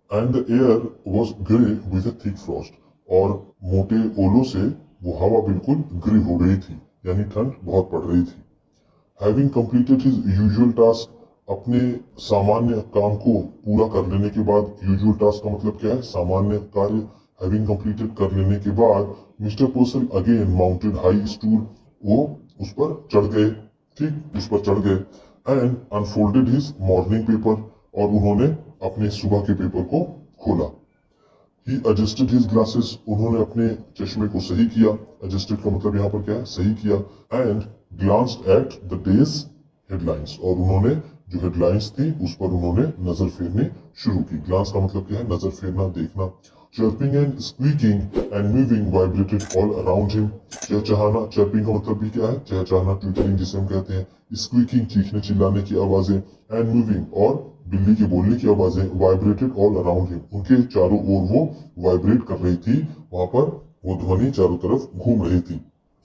And the air was grey with thick Frost, और मोटे ओलों से वो हवा बिल्कुल ग्रे हो गई थी, यानी ठंड बहुत पड़ रही थी। Having completed his usual task, अपने सामान्य काम को पूरा कर लेने के बाद, यूजुअल टास्क का मतलब क्या है, सामान्य कार्य। हैविंग कंप्लीटेड कर लेने के बाद, mister person again mounted high stool, वो उस पर चढ़ गए, ठीक, उस पर चढ़ गए। And unfolded his morning paper, और उन्होंने अपने सुबह के पेपर को खोला। He adjusted his glasses, उन्होंने अपने चश्मे को सही किया। Adjusted का मतलब यहाँ पर क्या है, सही किया। And glanced at the day's headlines, और उन्होंने जो हेडलाइंस थी उस पर उन्होंने नजर फेरनी शुरू की। ग्लांस का मतलब क्या है, नजर फेरना, देखना। Chirping and squeaking and moving vibrated all around him, चहचहाना, chirping का मतलब भी क्या है, चहचहाना, ट्विटरिंग जिसे हम कहते हैं। Squeaking, चीखने चिल्लाने की आवाजें। And moving, और बिल्ली के बोलने की आवाजें। Vibrated all around him, उनके चारों ओर वो वाइब्रेट कर रही थी, वहां पर वो ध्वनि चारों तरफ घूम रही थी।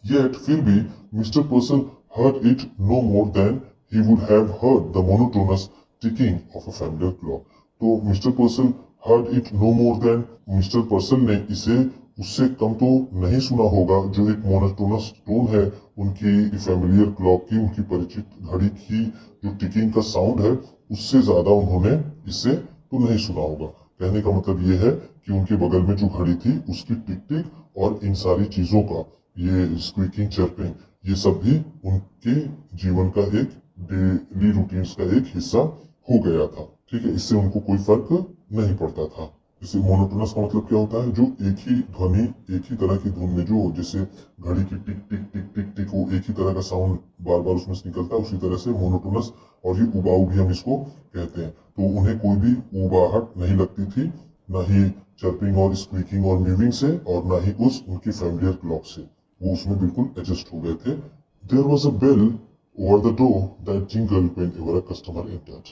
Yet फिर भी Mr. Purcell heard it no more than he would have heard the monotonous ticking of a familiar clock. तो mister पर्सल heard it no more than, mister पर्सल ने इसे उससे कम तो नहीं सुना होगा जो एक मोनोटोनस टोन है उनकी फैमिलियर क्लॉक की, उनकी परिचित घड़ी की जो टिकिंग का साउंड है, उससे ज्यादा उन्होंने इसे तो नहीं सुना होगा। कहने का मतलब ये है कि उनके बगल में जो घड़ी थी उसकी टिक टिक और इन सारी चीजों का, ये स्क्वीकिंग, चर्पिंग, ये सब भी उनके जीवन का एक डेली रूटीन्स का एक हिस्सा हो गया था। ठीक है, इससे उनको कोई फर्क नहीं पड़ता था। इसे मोनोटोनस का मतलब क्या होता है, जो एक ही ध्वनि, एक ही तरह की धुन में जो जैसे घड़ी की टिक टिक टिक टिक टिक वो एक ही तरह का साउंड बार बार उसमें से निकलता है, उसी तरह से मोनोटोनस, और ये उबाऊ भी हम इसको कहते हैं। तो उन्हें कोई भी उबाहट नहीं लगती थी, ना ही चर्पिंग और स्क्वीकिंग और म्यूविंग से, और ना ही उनकी फैमिलियर क्लॉक से। वो उसमें बिल्कुल एडजस्ट हो गए थे। There was a bell over the door that jingled whenever a customer entered.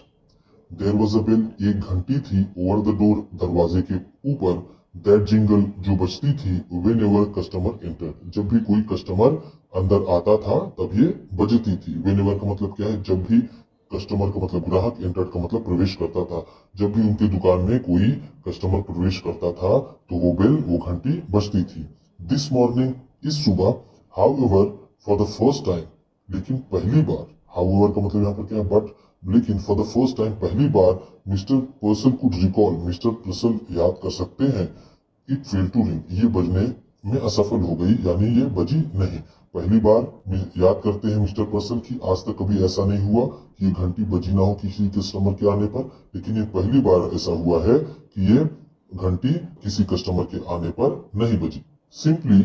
There was a bell, एक घंटी थी, over the door, दरवाजे के ऊपर, that jingle, जो बजती थी, whenever customer entered, जब भी कोई कस्टमर अंदर आता था तब ये बजती थी। whenever का मतलब क्या है, जब भी कस्टमर का मतलब ग्राहक, entered का मतलब प्रवेश करता था। जब भी उनकी दुकान में कोई कस्टमर प्रवेश करता था तो वो बेल, वो घंटी बजती थी। This morning, इस सुबह, however, for the first time, लेकिन पहली बार, हाउएवर का मतलब यहाँ पर क्या है, बट, लेकिन फॉर द फर्स्ट टाइम, पहली बार, mister Purcell could recall, mister Purcell याद कर सकते हैं, इट फेल टू रिंग, ये बजने में असफल हो गई, यानी ये बजी नहीं। पहली बार याद करते हैं मिस्टर पर्सल की आज तक कभी ऐसा नहीं हुआ कि ये घंटी बजी ना हो किसी कस्टमर के आने पर, लेकिन ये पहली बार ऐसा हुआ है कि ये घंटी किसी कस्टमर के आने पर नहीं बजी। सिंपली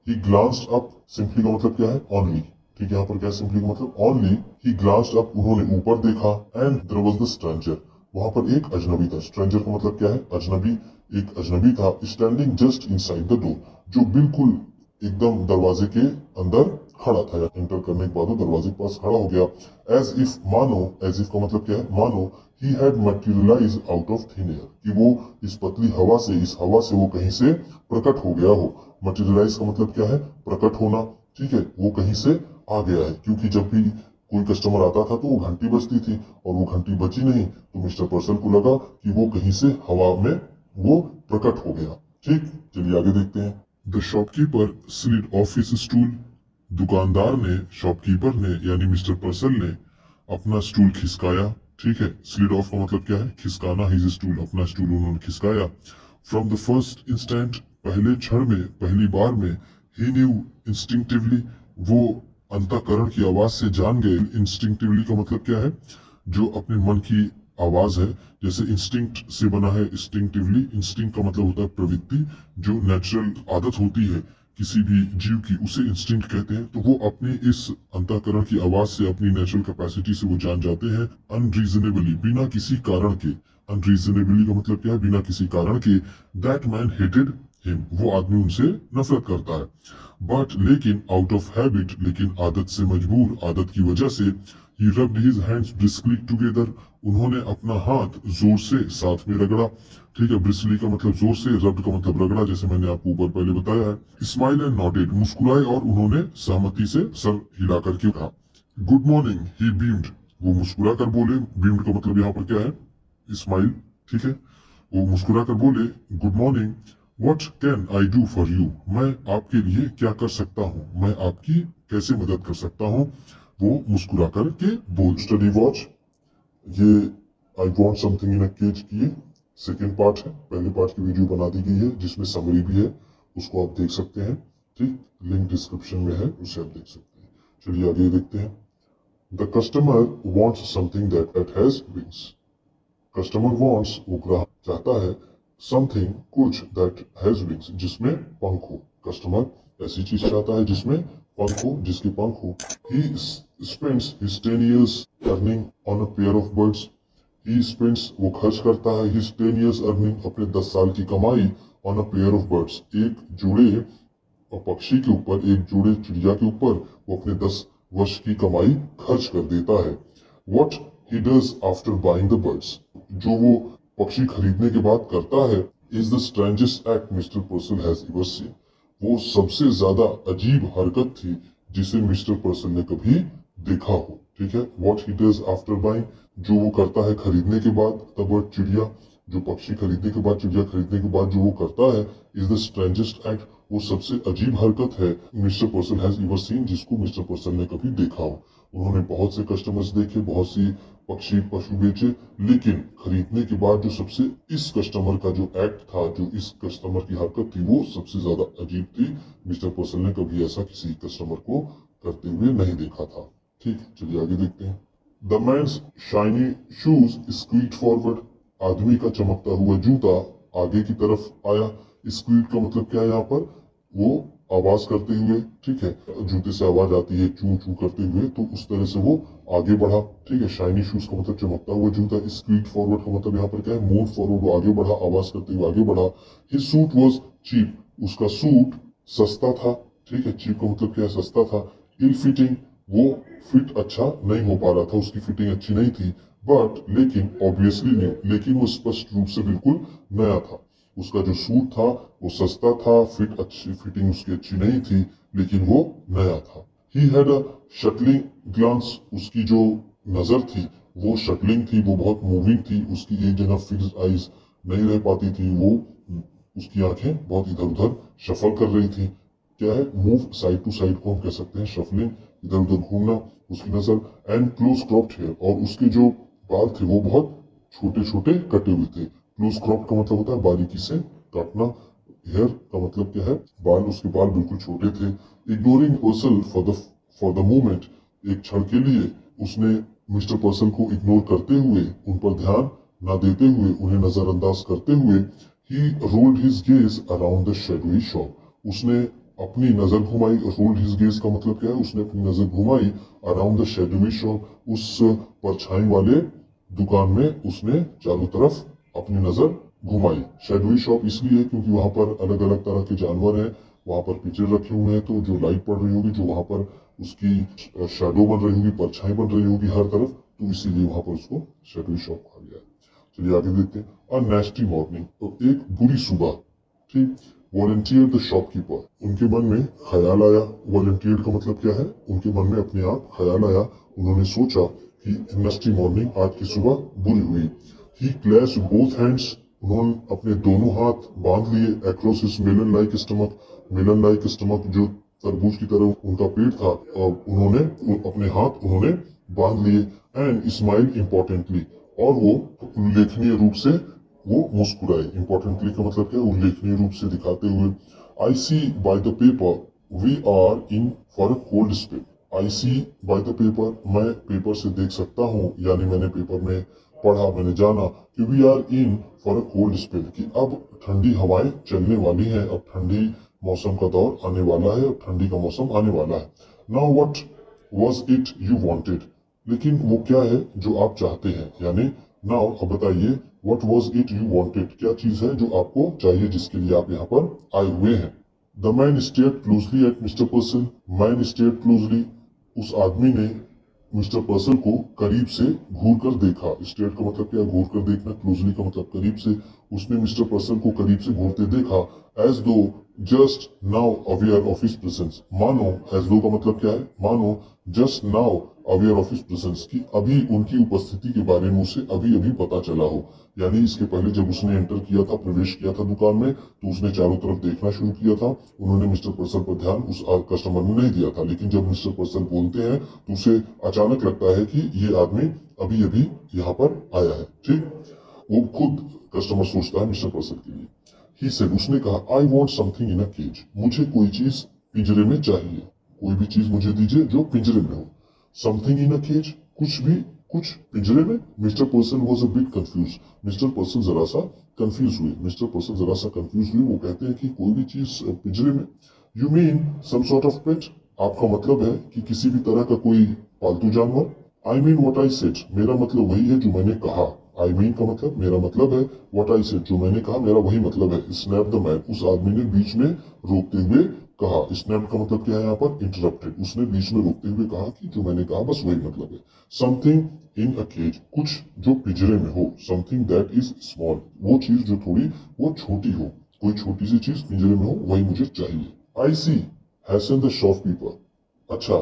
ही ग्लांस्ड अप, सिंपली का मतलब क्या है, ऑनली। ठीक है, यहाँ पर क्या सिंपली का मतलब ऑनली, ही ग्लांस्ड अप, उन्होंने ऊपर देखा, and there was the stranger, वहां पर एक अजनबी था। स्ट्रेंजर का मतलब क्या है, अजनबी, एक अजनबी था, standing just inside the door, जो बिल्कुल एकदम दरवाजे के अंदर खड़ा था, या एंटर करने के बाद वो दरवाजे के पास खड़ा हो गया। एज इफ, मानो, एज इफ का मतलब क्या है, मानो he had materialise out of thin air, कि वो इस पतली हवा से, इस हवा से वो कहीं से प्रकट हो गया हो। मटेरियलाइज का मतलब क्या है, प्रकट होना। ठीक है, वो कहीं से आ गया है, क्योंकि जब भी कोई कस्टमर आता था तो वो घंटी बजती थी, और वो घंटी बजी नहीं, तो मिस्टर पर्सन को लगा कि वो कहीं से हवा में वो प्रकट हो गया। ठीक, चलिए आगे देखते हैं। The shopkeeper slid of his stool, दुकानदार ने, शॉपकीपर ने यानी मिस्टर पर्सन ने अपना स्टूल खिसकाया। ठीक है, स्लिड ऑफ का मतलब क्या है, खिसकाना, हिज स्टूल, अपना स्टूल उन्होंने खिसकाया। फ्रॉम द फर्स्ट इंस्टेंट, पहले क्षण में, पहली बार में, ही न्यू इंस्टिंक्टिवली, वो अंतःकरण की आवाज से जान गए। इंस्टिंक्टिवली का मतलब क्या है, जो अपने मन की आवाज है, जैसे इंस्टिंक्ट से बना है इंस्टिंक्टिवली। इंस्टिंक्ट का मतलब होता है प्रवृत्ति, जो नेचुरल आदत होती है किसी भी जीव की, उसे इंस्टिंक्ट कहते हैं। तो वो अपनी इस अंतःकरण की आवाज से, अपनी नेचुरल कैपेसिटी से वो जान जाते हैं, अनरीजनेबली, बिना किसी कारण के। अनरीजनेबली का मतलब क्या है, बिना किसी कारण के। दैट मैन हेटेड हिम, वो आदमी उनसे नफरत करता है। बट, लेकिन, आउट ऑफ हैबिट, लेकिन आदत से मजबूर, आदत की वजह से, he rubbed his hands briskly together, उन्होंने अपना हाथ जोर से साथ में रगड़ा। ठीक है, ब्रिस्ली का मतलब जोर से, रब्ड का मतलब रगड़ा, जैसे मैंने आपको ऊपर पहले बताया है। स्माइल एंड नॉटेड, मुस्कुराए और उन्होंने सहमति से सर हिला करके कहा। गुड मॉर्निंग, ही बीम्ड, वो मुस्कुरा कर बोले। बीम्ड का मतलब यहाँ पर क्या है, स्माइल। ठीक है, वो मुस्कुरा कर बोले, good morning, What can I do for you? मैं आपके लिए क्या कर सकता हूँ, मैं आपकी कैसे मदद कर सकता हूँ, वो मुस्कुरा कर के बोल। स्टडी वॉच, ये I want something in a cage की सेकेंड पार्ट है। पहले पार्ट की वीडियो बना दी गई है जिसमें समरी भी है, उसको आप देख सकते हैं। ठीक, लिंक डिस्क्रिप्शन में है, उसे आप देख सकते हैं। चलिए आगे देखते हैं। The customer wants something that has wings, customer wants, वो ग्राहक चाहता है, समथिंग, कुछ, दैट हैज विंग्स, जिसमें पंख हो। कस्टमर ऐसी चीज चाहता है जिसमें पंख हो, जिसके पंख हो। He spends his 10 years earning on a pair of birds. He spends, वो खर्च करता है, हिज 10 years अर्निंग, अपने 10 साल की कमाई, on a pair of birds, एक जुड़े पक्षी के ऊपर, एक जुड़े चिड़िया के ऊपर वो अपने 10 वर्ष की कमाई खर्च कर देता है। What he does after buying the birds, जो वो पक्षी खरीदने के बाद करता है, is the strangest act mister person has ever seen, वो सबसे ज्यादा अजीब हरकत थी जिसे मिस्टर पर्सन ने कभी देखा हो। ठीक है, what he does after buying, जो वो करता है खरीदने के बाद, द बर्ड, चिड़िया, जो पक्षी खरीदने के बाद, चिड़िया खरीदने के बाद जो वो करता है, इज द स्ट्रेंजेस्ट एक्ट, वो सबसे अजीब हरकत है mister person has ever seen, जिसको मिस्टर पर्सन ने कभी देखा हो। उन्होंने बहुत से कस्टमर्स देखे, बहुत सी पक्षी पशु बेचे, लेकिन खरीदने के बाद जो सबसे, इस कस्टमर का जो एक्ट था, जो इस कस्टमर की हरकत थी, वो सबसे ज्यादा अजीब थी। मिस्टर पर्सन ने कभी ऐसा किसी कस्टमर को करते हुए नहीं देखा था। ठीक, चलिए आगे देखते हैं। The man's shiny shoes squeaked forward, आदमी का चमकता हुआ जूता आगे की तरफ आया। स्क्वीड का मतलब क्या है यहाँ पर, वो आवाज करते हुए, ठीक है, जूते से आवाज आती है चू चू करते हुए, तो उस तरह से वो आगे बढ़ा। ठीक है, शाइनी शूज का मतलब चमकता हुआ जूता, स्क्वीड फॉरवर्ड का मतलब यहाँ पर क्या है, मूव फॉरवर्ड, वो आगे बढ़ा, आवाज करते हुए आगे बढ़ा। हिज सूट वॉज चीप, उसका सूट सस्ता था। ठीक है, चीप का मतलब क्या है, सस्ता था। इल फिटिंग, वो फिट अच्छा नहीं हो पा रहा था, उसकी फिटिंग अच्छी नहीं थी। बट, लेकिन, ऑब्वियसली न्यू, लेकिन वो स्पष्ट रूप से बिल्कुल नया था। उसका जो सूट था वो सस्ता था, फिटिंग उसकी अच्छी नहीं थी, लेकिन वो नया था। He had a shuttling glance, उसकी जो नजर थी वो शटलिंग थी, वो बहुत मूविंग थी, उसकी एक जगह फिक्स्ड आईज नहीं रह पाती थी, वो उसकी आंखें बहुत इधर उधर शफल कर रही थी। क्या है, मूव, साइड टू साइड को हम कह सकते हैं शफलिंग, इधर उधर घूमना, उसकी नजर। एंड क्लोज क्रॉप्ड हेयर, और उसके जो बाल थे वो बहुत छोटे छोटे कटे हुए थे। क्लोज क्रॉप का मतलब होता है बारीकी से काटना। हेयर का मतलब क्या है, बाल, उसके बाल बिल्कुल छोटे थे। Ignoring person for the moment, एक क्षण के लिए उसने मिस्टर पर्सन को इग्नोर करते हुए, उन पर ध्यान ना देते हुए, उन्हें नजरअंदाज करते हुए, he rolled his gaze around the shadowy shop, उसने अपनी नजर घुमाई। रोल्ड हिज गेज का मतलब क्या है, उसने अपनी नजर घुमाई अराउंड द शेडोई शॉप, उस परछाई वाले दुकान में उसने चारों तरफ अपनी नजर घुमाई। शेडोई शॉप इसलिए क्योंकि वहां पर अलग अलग तरह के जानवर हैं, वहां पर पिक्चर रखे हुए हैं, तो जो लाइट पड़ रही होगी, जो वहां पर उसकी शेडो बन रही होगी, परछाई बन रही होगी हर तरफ, तो इसीलिए वहां पर उसको शेडोई शॉप कहा गया है। चलिए आगे देखते हैं। अ नेस्टी मॉर्निंग, तो एक बुरी सुबह। ठीक, वॉलंटियर द शॉपकीपर, उनके मन में ख्याल आया। वॉलंटियर का मतलब क्या है, उनके मन में अपने आप ख्याल आया, उन्होंने सोचा कि नेस्टी मॉर्निंग, आज की सुबह बुरी हुई। ही क्लैस्ड बोथ हैंड्स, उन्होंने अपने दोनों हाथ बांध लिए across his melon like stomach, melon like stomach जो तरबूज की तरह उनका पेट था, और उन्होंने अपने हाथ उन्होंने बांध लिए। एंड स्माइल इम्पोर्टेंटली, और वो उल्लेखनीय रूप से वो मुस्कुराए। इम्पोर्टेंटली का मतलब क्या है, उल्लेखनीय रूप से दिखाते हुए। I see by the paper we are in for a cold spell, I see by the paper, मैं पेपर से देख सकता हूँ, यानी मैंने पेपर में पढ़ा, मैंने जाना कि we are in for a cold spell, कि अब ठंडी हवाएं चलने वाली हैं, अब ठंडी मौसम का दौर आने वाला है, अब ठंडी का मौसम आने वाला है। Now what was it you wanted, लेकिन वो क्या है जो आप चाहते हैं, यानी नाउ अब बताइए, what was it you wanted, क्या चीज है जो आपको चाहिए, जिसके लिए आप यहाँ पर आए हुए हैं। The man stared closely at mister person, man stared closely, उस आदमी ने मिस्टर पर्सन को करीब से घूर कर देखा। स्टेयर का मतलब क्या, घूर कर देखना, क्लोजली का मतलब करीब से। उसने मिस्टर पर्सन को करीब से घूरते देखा। एज दो just now aware of his presence, मानो, एज दो का मतलब क्या है, मानो just now aware of his presence, की अभी उनकी उपस्थिति के बारे में उसे अभी अभी पता चला हो। यानी इसके पहले जब उसने एंटर किया था, प्रवेश किया था दुकान में, तो उसने चारों तरफ देखना शुरू किया था। उन्होंने मिस्टर पर्सन पर ध्यान उस कस्टमर ने नहीं दिया था, लेकिन जब मिस्टर पर्सन बोलते हैं तो उसे अचानक लगता है कि ये आदमी अभी अभी यहाँ पर आया है। ठीक, वो खुद कस्टमर सोचता है मिस्टर पर्सन के लिए। ही सेड, उसने कहा, I want something in a cage, मुझे कोई चीज पिंजरे में चाहिए, कोई भी चीज मुझे दीजिए जो पिंजरे में हो। समथिंग इन अ केज, कुछ भी कुछ पिंजरे में? Mister person was a bit confuse. Mister person जरा सा कंफ्यूज हुए। मिस्टर पर्सन जरा सा कंफ्यूज हुए। वो कहते हैं कि कोई भी चीज पिंजरे में। You mean some sort of pet? आपका मतलब है कि किसी भी तरह का कोई पालतू जानवर? I mean what I said, मेरा मतलब वही है जो मैंने कहा। आई मीन का मतलब मेरा मतलब है, व्हाट आई सेड जो मैंने कहा मेरा वही मतलब है। स्नैप द मैन, उस आदमी ने बीच में रोकते हुए कहा। स्नैप का मतलब क्या है यहाँ पर? इंटरप्टेड। उसने बीच में रोकते हुए कहा कि जो मैंने कहा बस वही मतलब है। समथिंग इन अ केज, कुछ जो पिंजरे में हो। समथिंग दैट इज स्मॉल, वो चीज जो थोड़ी वो छोटी हो। कोई छोटी सी चीज पिंजरे में हो, वही मुझे चाहिए। आई सी हैसन द शॉपकीपर। अच्छा,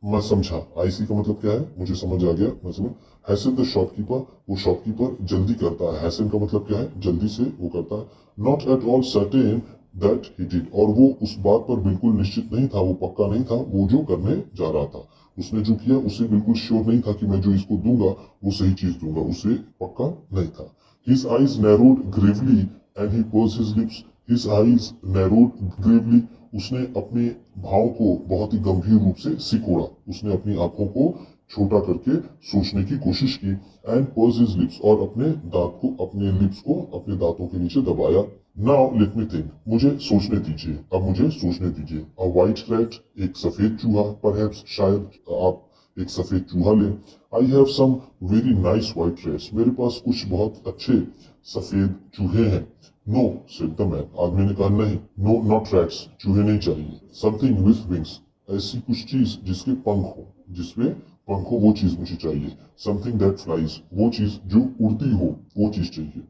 मैं समझा। आईसी का मतलब क्या है मुझे समझ आ गया। मैं समझ। हैसन द शॉपकीपर, वो शॉपकीपर जल्दी करता है। हैसन का मतलब क्या है? जल्दी से वो करता है। Not at all certain that he did, और वो उस बात पर बिल्कुल निश्चित नहीं था, वो पक्का नहीं था वो जो करने जा रहा था। उसने जो किया उससे बिल्कुल श्योर नहीं था कि मैं जो इसको दूंगा वो सही चीज दूंगा, उसे पक्का नहीं था। His eyes narrowed Gravely and he purse his lips. His eyes narrowed Gravely, उसने अपने भाव को बहुत ही गंभीर रूप से सिकोड़ा। उसने अपनी आंखों को छोटा करके सोचने की कोशिश की। एंड पर्स हिज लिप्स, और अपने दांत को, अपने लिप्स को अपने दांतों के नीचे दबाया। नाउ लेट मी थिंक, मुझे सोचने दीजिए, अब मुझे सोचने दीजिए। अ व्हाइट रैट, एक सफेद चूहा, परहैप्स शायद आप एक सफेद चूहा लें। I have some very nice white rats, मेरे पास कुछ बहुत अच्छे सफेद चूहे हैं। नो सेड द मैन, आदमी ने कहा नहीं। नो नॉट रैट्स, चूहे नहीं चाहिए। समथिंग विथ विंग्स, ऐसी कुछ चीज जिसके पंख हो, जिसमें पंख हो, वो चीज मुझे चाहिए। समथिंग दैट फ्लाइज, वो चीज जो उड़ती हो, वो चीज चाहिए।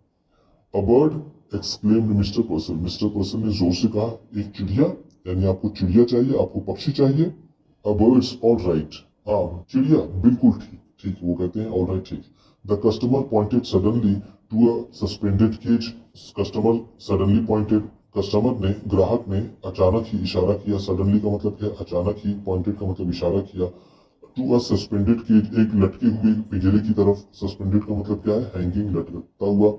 A bird exclaimed mister person, mister person ने जोर से कहा, एक चिड़िया? यानी आपको चिड़िया चाहिए, आपको पक्षी चाहिए। अ बर्ड्स ऑल राइट, हाँ चिड़िया बिल्कुल ठीक। ठीक, वो कहते हैं ऑल राइट, ठीक। The customer pointed suddenly to a suspended cage. Customer suddenly pointed, customer ने, ग्राहक ने अचानक ही इशारा किया। सडनली का मतलब है अचानक ही, पॉइंटेड का मतलब इशारा किया। टू अ सस्पेंडेड केज, एक लटके हुए पिंजरे की तरफ। सस्पेंडेड का मतलब क्या है? हैंगिंग, लटकता हुआ।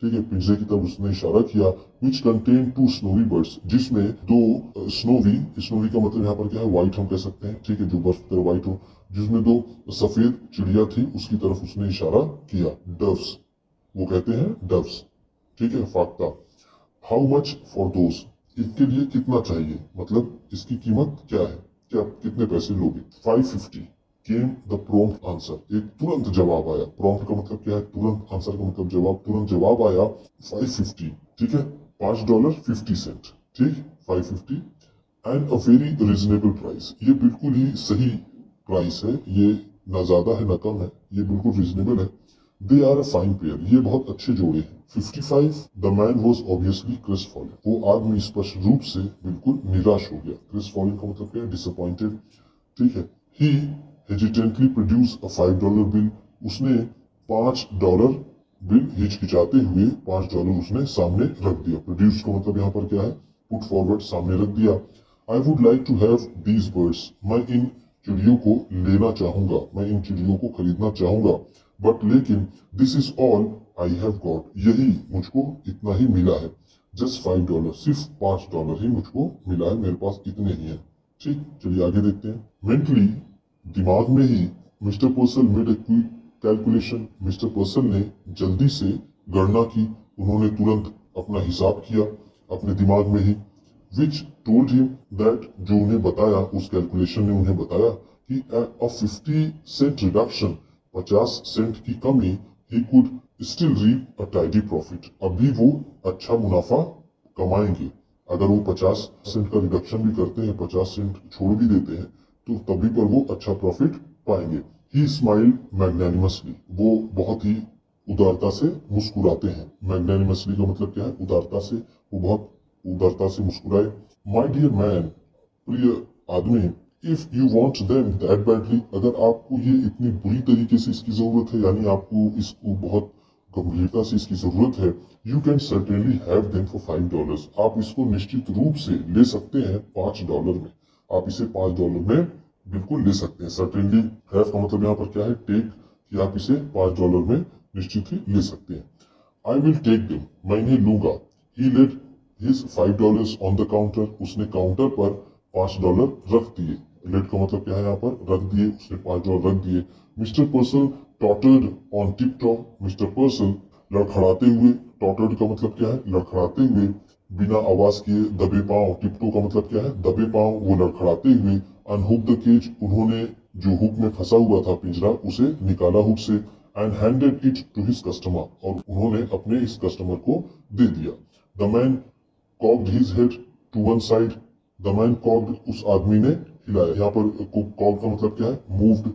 ठीक है, पिंजरे की तरफ उसने इशारा किया। Which contain two snowy birds, जिसमें दो स्नोवी, स्नोवी का मतलब यहाँ पर क्या है? व्हाइट हम कह सकते हैं। ठीक है, जो बर्फ की तरह व्हाइट हो, जिसमें दो सफेद चिड़िया थी, उसकी तरफ उसने इशारा किया। डव्स, वो कहते हैं डव्स। ठीक है, फाख्ता। हाउ मच फॉर दोस, इनके लिए कितना चाहिए, मतलब इसकी कीमत क्या है, क्या कितने पैसे लोगे? 550 केम द प्रॉम्प्ट आंसर, एक तुरंत जवाब आया। प्रॉम्प्ट का मतलब क्या है? तुरंत। आंसर का मतलब जवाब। तुरंत जवाब आया 550। ठीक है, $5.50। ठीक, 550 and a very reasonable price, ये बिल्कुल ही सही प्राइस है। ये ना ज्यादा है ना कम है, ये बिल्कुल रिजनेबल है। They are a fine pair, ये बहुत अच्छे जोड़े हैं। 55, the man was obviously crestfallen, वो आदमी स्पष्ट रूप से बिल्कुल निराश हो गया। क्रिस्टफॉलन का मतलब क्या है? डिसअपॉइंटेड। ठीक है। ही हेजिटेंटली प्रोड्यूस अ $5 बिल, उसने $5 बिल हिचकिचाते हुए $5 उसने सामने रख दिया। प्रोड्यूस का मतलब यहाँ पर क्या है? पुट फॉरवर्ड, सामने रख दिया। I would like to have these birds, मैं इन चिड़ियों को लेना चाहूंगा, मैं इन चिड़ियों को खरीदना चाहूंगा। बट लेकिन this is all I have got, यही मुझको इतना ही मिला है। जस्ट $5, सिर्फ $5 ही मुझको मिला है, मेरे पास इतने ही है। ठीक, चलिए आगे देखते हैं। मेंटली, दिमाग में ही, mister person made a quick calculation, mister person ने जल्दी से गणना की। उन्होंने तुरंत अपना हिसाब किया अपने दिमाग में ही। विच टोल्ड हिम दैट, जो उन्हें बताया, उस कैलकुलेशन ने उन्हें बताया कि अ 50 सेंट रिडक्शन, 50 सेंट की कमी, he could still reap a tidy profit, अभी वो अच्छा मुनाफा कमाएंगे। अगर वो 50 सेंट का रिडक्शन भी करते हैं, 50 सेंट छोड़ भी देते हैं, तो तभी पर वो अच्छा प्रॉफिट पाएंगे। ही स्माइल मैग्नेनिमसली, वो बहुत ही उदारता से मुस्कुराते हैं। मैग्नेनिमसली का मतलब क्या है? उदारता से, वो बहुत उदारता से मुस्कुराए। माई डियर मैन, प्रिय आदमी, if you want them that badly, अगर आपको ये इतनी बुरी तरीके से इसकी जरूरत है, यानी आपको इसको बहुत गंभीरता से इसकी जरूरत है, you can certainly have them for $5, आप इसको निश्चित रूप से ले सकते हैं $5 में। आप इसे $5 में बिल्कुल ले सकते हैं। सर्टेनली हैव का मतलब यहाँ पर क्या है? टेक, कि आप इसे $5 में निश्चित ही ले सकते हैं। आई विल टेक देम, मैं इन्हें लूंगा। He laid his $5 on the counter, उसने काउंटर पर $5 रख दिए। लेट का मतलब क्या है यहाँ पर, रख दिए, उसने $5 रख दिए। Mister person tottered on tip top, mister person लड़खड़ाते हुए, टॉटर्ड का मतलब क्या है, लड़खड़ाते हुए, बिना आवाज किए, दबे पांव, टिप्टो का मतलब क्या है, दबे पांव, वो लड़खड़ाते हुए। अनहुक द केज, उन्होंने जो हुक में फंसा हुआ था पिंजरा उसे निकाला हुक से। And handed it to his customer, और उन्होंने अपने इस कस्टमर को दे दिया। The man cocked his head to one side, the man cocked, उस आदमी ने हिलाया, यहाँ पर कॉक का मतलब क्या है, मूव्ड,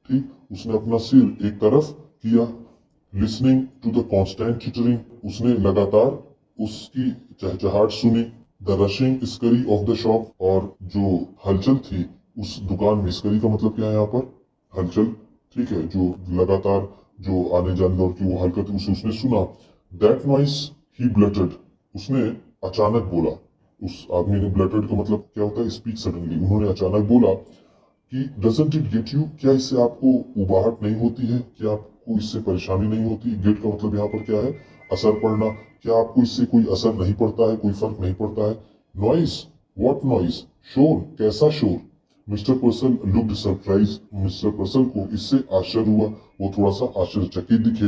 ठीक, उसने अपना सिर एक तरफ किया। Listening to the constant chittering, उसने लगातार उसकी चहचहाट सुनी। The rushing scurry of the shop, और जो हलचल थी उस दुकान में, स्करी का मतलब क्या है यहाँ पर, हलचल, ठीक है, जो लगातार जो आने जाने और की वो हरकत है उसे उसने सुना। दैट नॉइस ही ब्लटेड, उसने अचानक बोला, उस आदमी ने, ब्लटेड का मतलब क्या होता है, स्पीक सडनली, उन्होंने अचानक बोला कि डजंट इट गेट यू, क्या इससे आपको उबाहट नहीं होती है, क्या आपको इससे परेशानी नहीं होती। गेट का मतलब यहाँ पर क्या है, असर पड़ना, क्या आपको इससे कोई असर नहीं पड़ता है, कोई फर्क नहीं पड़ता है। नॉइस, व्हाट नॉइस, शोर, कैसा शोर। Mister person looked surprise, mister person को इससे आश्चर्य हुआ, वो थोड़ा सा आश्चर्यचकित दिखे।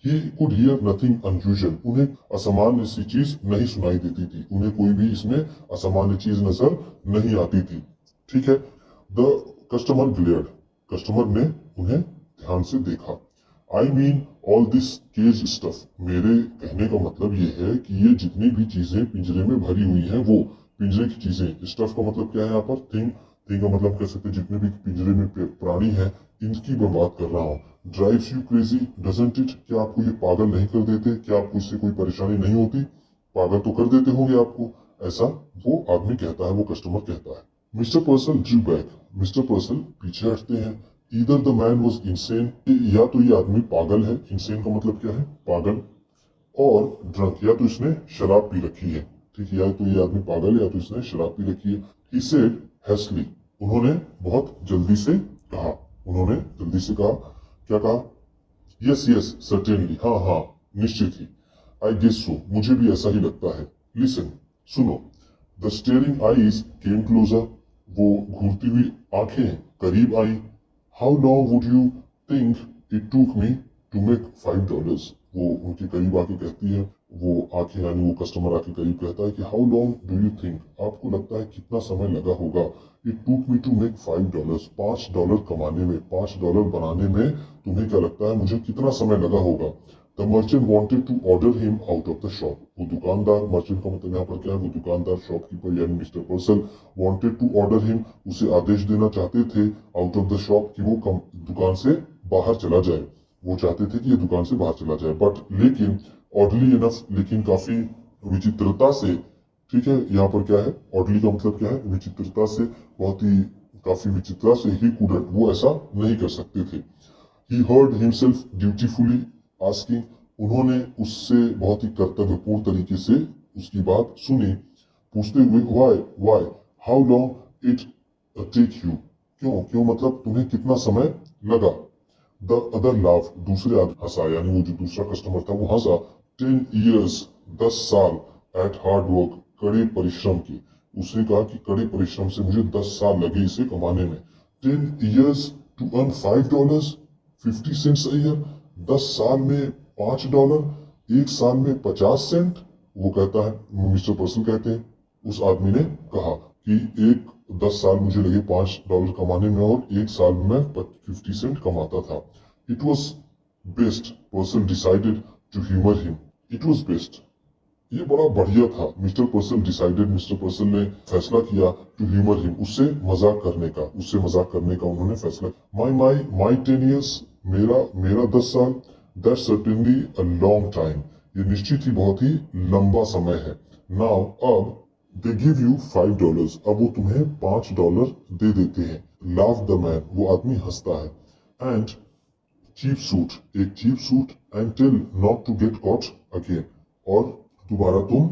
He could hear nothing unusual, उन्हें असामान्य सी चीज नहीं सुनाई देती थी, उन्हें कोई भी इसमें असामान्य चीज नजर नहीं आती थी, ठीक है। द कस्टमर ग्लेयर्ड, कस्टमर ने उन्हें ध्यान से देखा। I mean all this cage stuff, मेरे कहने का मतलब ये है कि ये जितनी भी चीजें पिंजरे में भरी हुई हैं, वो पिंजरे की चीजें, स्टफ का मतलब क्या है यहाँ पर, थिंग, थिंग का मतलब कह सकते हैं जितने भी पिंजरे में प्राणी हैं इनकी मैं बात कर रहा हूँ। Drives you crazy doesn't it, क्या आपको ये पागल नहीं कर देते, क्या आपको इससे कोई परेशानी नहीं होती, पागल तो कर देते होंगे आपको, ऐसा वो आदमी कहता है, वो कस्टमर कहता है। Mister person Drew back, mister person पीछे हटते हैं। Either the man was insane, या तो ये आदमी पागल है, इंसेन का मतलब क्या है, पागल, और ड्रंक, या तो इसने शराब पी रखी है, ठीक है, या तो ये आदमी पागल है या तो इसने शराब पी रखी है। ही सेड हैस्टली, उन्होंने बहुत जल्दी से कहा, उन्होंने जल्दी से कहा, क्या कहा, यस यस सर्टेनली, हाँ हाँ निश्चित ही। आई गेस सो, मुझे भी ऐसा ही लगता है। लिसन, सुनो। The staring eyes came closer, वो घूरती हुई आंखें करीब आई। How long would you think it took me to make $5, वो उनके करीब आके कहती है, वो आंखें यानी वो कस्टमर आके करीब कहता है कि how long do you think, आपको लगता है कितना समय लगा होगा, it took me to make $5, $5 कमाने में, $5 बनाने में तुम्हें क्या लगता है मुझे कितना समय लगा होगा। The merchant wanted to order him out of the shop, वो दुकानदार, मर्चेंट का मतलब यहाँ पर क्या है, वो दुकानदार, शॉपकीपर यानी mister person, wanted to order him, उसे आदेश देना चाहते थे, आउट ऑफ द शॉप, कि वो दुकान से बाहर चला जाए, वो चाहते थे कि ये दुकान से बाहर चला जाए। बट लेकिन, ऑडली इनफ, लेकिन काफी विचित्रता से, ठीक है, यहाँ पर क्या है, ऑडली का मतलब क्या है, विचित्रता से, बहुत ही काफी विचित्रता से, ही कुडंट, वो ऐसा नहीं कर सकते थे। ही हर्ड हिमसेल्फ ड्यूटीफुली आस्किंग, उन्होंने उससे बहुत ही कर्तव्यपूर्ण तरीके से उसकी बात सुनी, पूछते हुए, why why, how long it take you, क्यों क्यों मतलब तुम्हें कितना समय लगा। द अदर लाफ, दूसरे आदमी हंसा, यानी वो जो दूसरा कस्टमर था वो हंसा। 10 years, 10 साल, एट हार्ड वर्क, कड़े परिश्रम की, उसने कहा कि कड़े परिश्रम से मुझे 10 साल लगे इसे कमाने में। 10 years to earn $5, 50 cents a year, 10 साल में $5, एक साल में 50 सेंट, वो कहता है, मिस्टर पर्सन कहते हैं, उस आदमी ने कहा कि 10 साल मुझे लगे $5 कमाने में और एक साल में 50 सेंट कमाता था। It was best, person decided to humour him, it was best, ये बड़ा बढ़िया था। Mister person decided, mister person ने फैसला किया, टू ह्यूमर हिम, उससे मजाक करने का, उससे मजाक करने का उन्होंने फैसला। माई 10 years, मेरा 10 साल, that certainly a long time, ये निश्चित ही बहुत ही लंबा समय है। नाउ अब दे गिव यू $5, अब वो तुम्हें $5 दे देते हैं। लाफ द मैन, वो आदमी हंसता है। एंड चीप सूट, एक cheap suit, and tell not to get caught again, और दोबारा तुम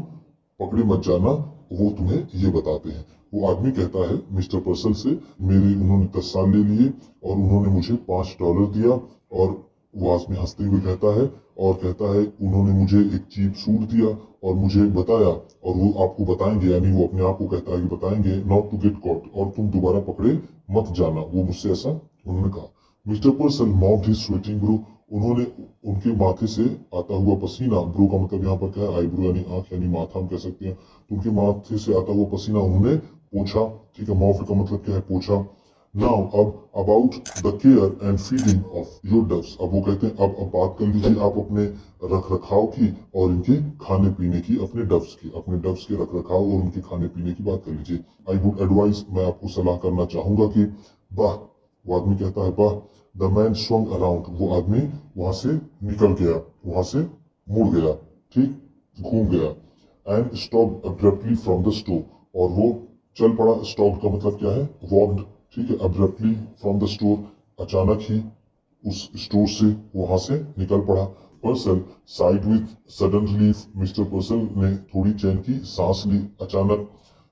पकड़े मत जाना, वो तुम्हें ये बताते हैं। वो आदमी कहता है मिस्टर पर्सन से, उन्होंने 10 साल ले लिए और उन्होंने मुझे $5 दिया, और वो आदमी हंसते हुए कहता है और कहता है उन्होंने मुझे एक चीप सूट दिया और मुझे बताया और वो आपको बताएंगे, यानी वो अपने आप को कहता है कि बताएंगे नॉट टू गेट कॉट, और तुम दोबारा पकड़े मत जाना। वो मुझसे ऐसा उन्होंने कहा। Mister person mopped his sweating brow, उन्होंने उनके माथे से आता हुआ पसीना, ब्रो का मतलब यहाँ पर क्या है, आईब्रो यानी आंख यानी माथा हम कह सकते हैं, तो उनके माथे से आता हुआ पसीना उन्होंने पोछा। ठीक है, मॉफ्ड का मतलब क्या है, पोछा। नाउ अब about the care and feeding of your doves, अब वो कहते हैं अब बात कर लीजिए आप अपने रख रखाव की और इनके खाने पीने की, अपने डव्स के रख रखाव और उनके खाने पीने की बात कर लीजिए। आई वुड एडवाइज, मैं आपको सलाह करना चाहूंगा कि वाह, वो आदमी कहता है वाह, द मैन स्वंग अराउंड, वो आदमी वहां से निकल गया, वहां से मुड़ गया, ठीक, घूम गया। And stop abruptly from the store, और वो चल पड़ा। स्टॉप का मतलब क्या है, वॉक्ड, ठीक है। अब्रप्टली फ्रॉम द स्टोर, अचानक ही उस स्टोर से वहां से निकल पड़ा। Person side with sudden relief, mister person ने थोड़ी चैन की सांस ली अचानक।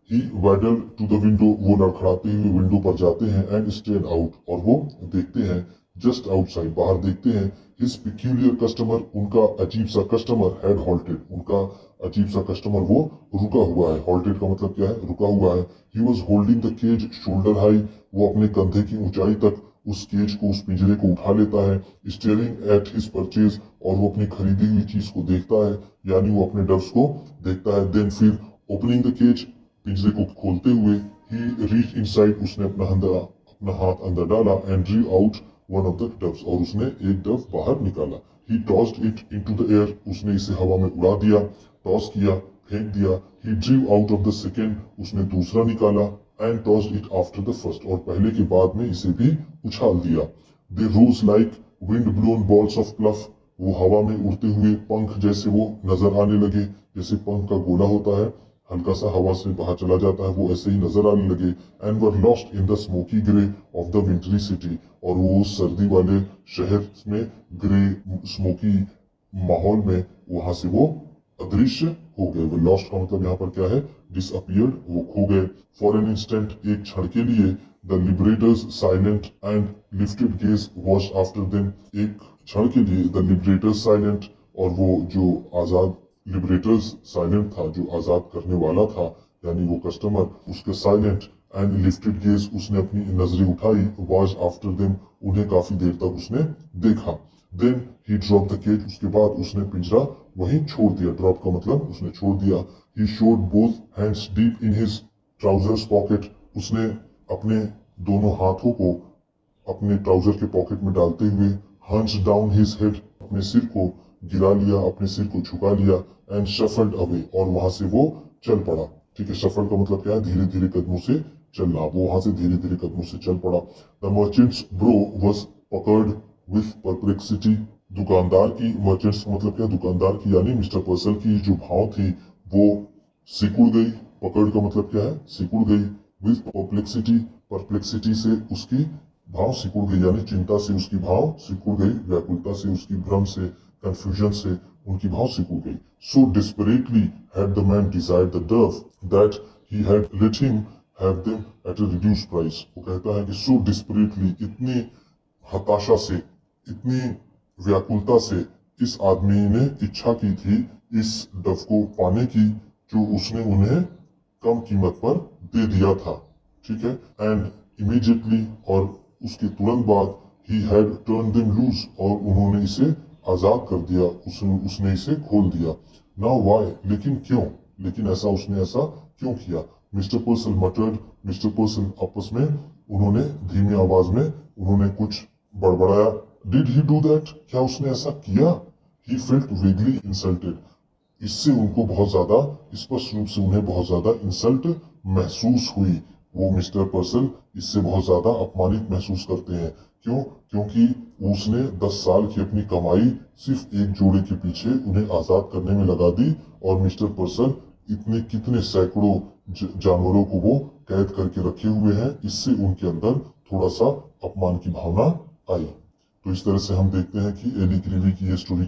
ही वैडल टू द विंडो, वो लड़खड़ाते हुए विंडो पर जाते हैं। एंड स्टेड आउट, और वो देखते हैं जस्ट आउटसाइड, बाहर देखते हैं। हिज पिक्यूलियर कस्टमर, उनका अजीब सा कस्टमर, हैड हॉल्टेड, उनका अजीब सा कस्टमर वो रुका हुआ है। हॉल्टेड का मतलब क्या है, रुका हुआ है। He was holding the cage shoulder high, वो अपने कंधे की ऊंचाई तक उस केज को, उस पिंजरे को उठा लेता है। स्टेयरिंग एट हिज परचेज, और वो अपनी खरीदी हुई चीज को देखता है, यानी वो अपने डव्स को देखता है। देन फिर ओपनिंग द केज, पिंजरे को खोलते हुए, ही रीच इनसाइड, उसने अपना हाथ अंदर डाला। And drew out one of the doves, और उसने एक डव बाहर निकाला। He tossed it into the air, उसने इसे हवा में उड़ा दिया, टॉस किया, फेंक दिया। He drew out of the second, उसने दूसरा निकाला। And tossed it after the first, और पहले के बाद में इसे भी उछाल दिया। They rose like wind blown balls of fluff, वो हवा में उड़ते हुए पंख जैसे वो नजर आने लगे, जैसे पंख का गोला होता है, हल्का सा हवा से बाहर चला जाता है, वो ऐसे ही नजर आने लगे। And were lost in the smoky grey of the wintry city, और वो सर्दी वाले शहर में ग्रे स्मोकी माहौल में वहां से वो अदृश्य हो गए। वो लॉस्ट का मतलब यहाँ पर क्या है, डिसअपियर्ड, वो खो गए। फॉर एन इंस्टेंट, एक क्षण के लिए, the liberators silent and lifted gaze watch after them, एक क्षण के लिए द लिबरेटर्स साइलेंट, और वो जो आजाद लिबरेटर्स साइलेंट था, जो आजाद करने वाला था, यानी वो कस्टमर, उसके साइलेंट एंड लिफ्टेड गेज, उसने अपनी नजरें उठाई, वॉच आफ्टर देम, उन्हें काफी देर तक उसने देखा। Then he drop the cage, उसके बाद उसने पिंजरा वहीं छोड़ दिया। ड्रॉप का मतलब उसने छोड़ दिया। He showed both hands deep in his trousers pocket, उसने अपने दोनों हाथों को अपने ट्राउजर के पॉकेट में डालते हुए, हंच डाउन हिज हेड, अपने सिर को गिरा लिया, अपने सिर को झुका लिया। एंड शफल्ड अवे, और वहां से वो चल पड़ा। ठीक है, शफल का मतलब क्या है, धीरे धीरे कदमों से चलना, वो वहां से धीरे धीरे कदमों से चल पड़ा। The merchants bro was puckered with perplexity, दुकानदार की, मर्चेंट्स मतलब क्या, दुकानदार की यानी मिस्टर पर्सन की जो भाव थी वो सिकुड़ गई। पकड़ का मतलब क्या है, सिकुड़ गई। विथ परप्लेक्सिटी, परप्लेक्सिटी से उसकी भाव सिकुड़ गई, यानी चिंता से उसकी भाव सिकुड़ गई, व्याकुलता से, उसकी भ्रम से, कंफ्यूजन से उनकी भाव सिकुड़ गई। सो desperately had the man desired the dove that he had let him have them at a reduced price, वो कहता है कि so desperately, इतनी हताशा से, इतनी व्याकुलता से इस आदमी ने इच्छा की थी इस डव को पाने की, जो उसने उन्हें कम कीमत पर दे दिया था। ठीक है, एंड इमीडिएटली, और उसके तुरंत बाद, he had turn them loose, और उन्होंने इसे आजाद कर दिया, उसने इसे खोल दिया। नाउ वाई, लेकिन क्यों, लेकिन उसने ऐसा क्यों किया। मिस्टर पर्सन मटर्ड, मिस्टर पर्सन आपस में उन्होंने धीमी आवाज में उन्होंने कुछ बड़बड़ाया। डिड ही डू दैट, क्या उसने ऐसा किया। ही फेल्ट वेगली इंसल्टेड, इससे उनको बहुत ज्यादा, स्पष्ट रूप से उन्हें बहुत ज्यादा इंसल्ट महसूस हुई। वो मिस्टर पर्सन इससे बहुत ज्यादा अपमानित महसूस करते हैं। क्यों, क्योंकि उसने 10 साल की अपनी कमाई सिर्फ एक जोड़े के पीछे उन्हें आजाद करने में लगा दी, और मिस्टर पर्सन इतने कितने सैकड़ों जानवरों को वो कैद करके रखे हुए हैं। इससे उनके अंदर थोड़ा सा अपमान की भावना आई। तो इस तरह से हम देखते हैं कि एली क्रीवी की ये स्टोरी